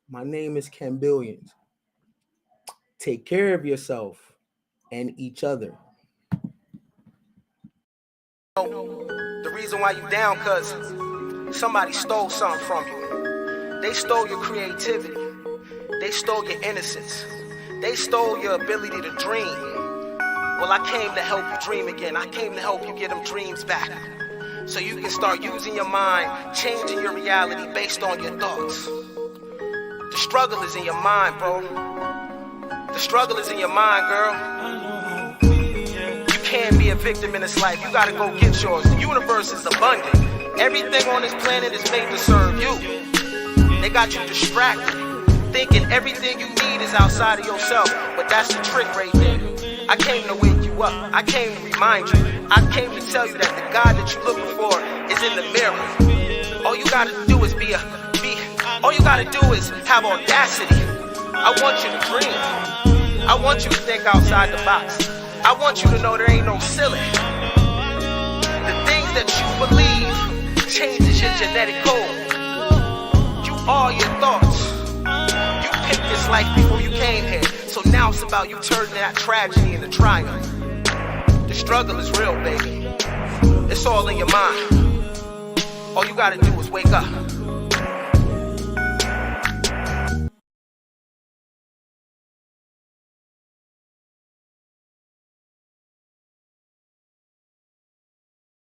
My name is Ken Billions. Take care of yourself and each other. The reason why you down, cause somebody stole something from you. They stole your creativity. They stole your innocence. They stole your ability to dream. Well, I came to help you dream again. I came to help you get them dreams back. So you can start using your mind, changing your reality based on your thoughts. The struggle is in your mind, bro. The struggle is in your mind, girl. You can't be a victim in this life. You gotta go get yours. The universe is abundant. Everything on this planet is made to serve you. They got you distracted, thinking everything you need is outside of yourself. But that's the trick right there. I came to wake you up. I came to remind you. I came to tell you that the God that you're looking for is in the mirror. All you gotta do is all you gotta do is have audacity. I want you to dream. I want you to think outside the box. I want you to know there ain't no ceiling. The things that you believe changes your genetic code. You are your thoughts. You picked this life before you came here. So now it's about you turning that tragedy into triumph. The struggle is real, baby. It's all in your mind. All you gotta do is wake up.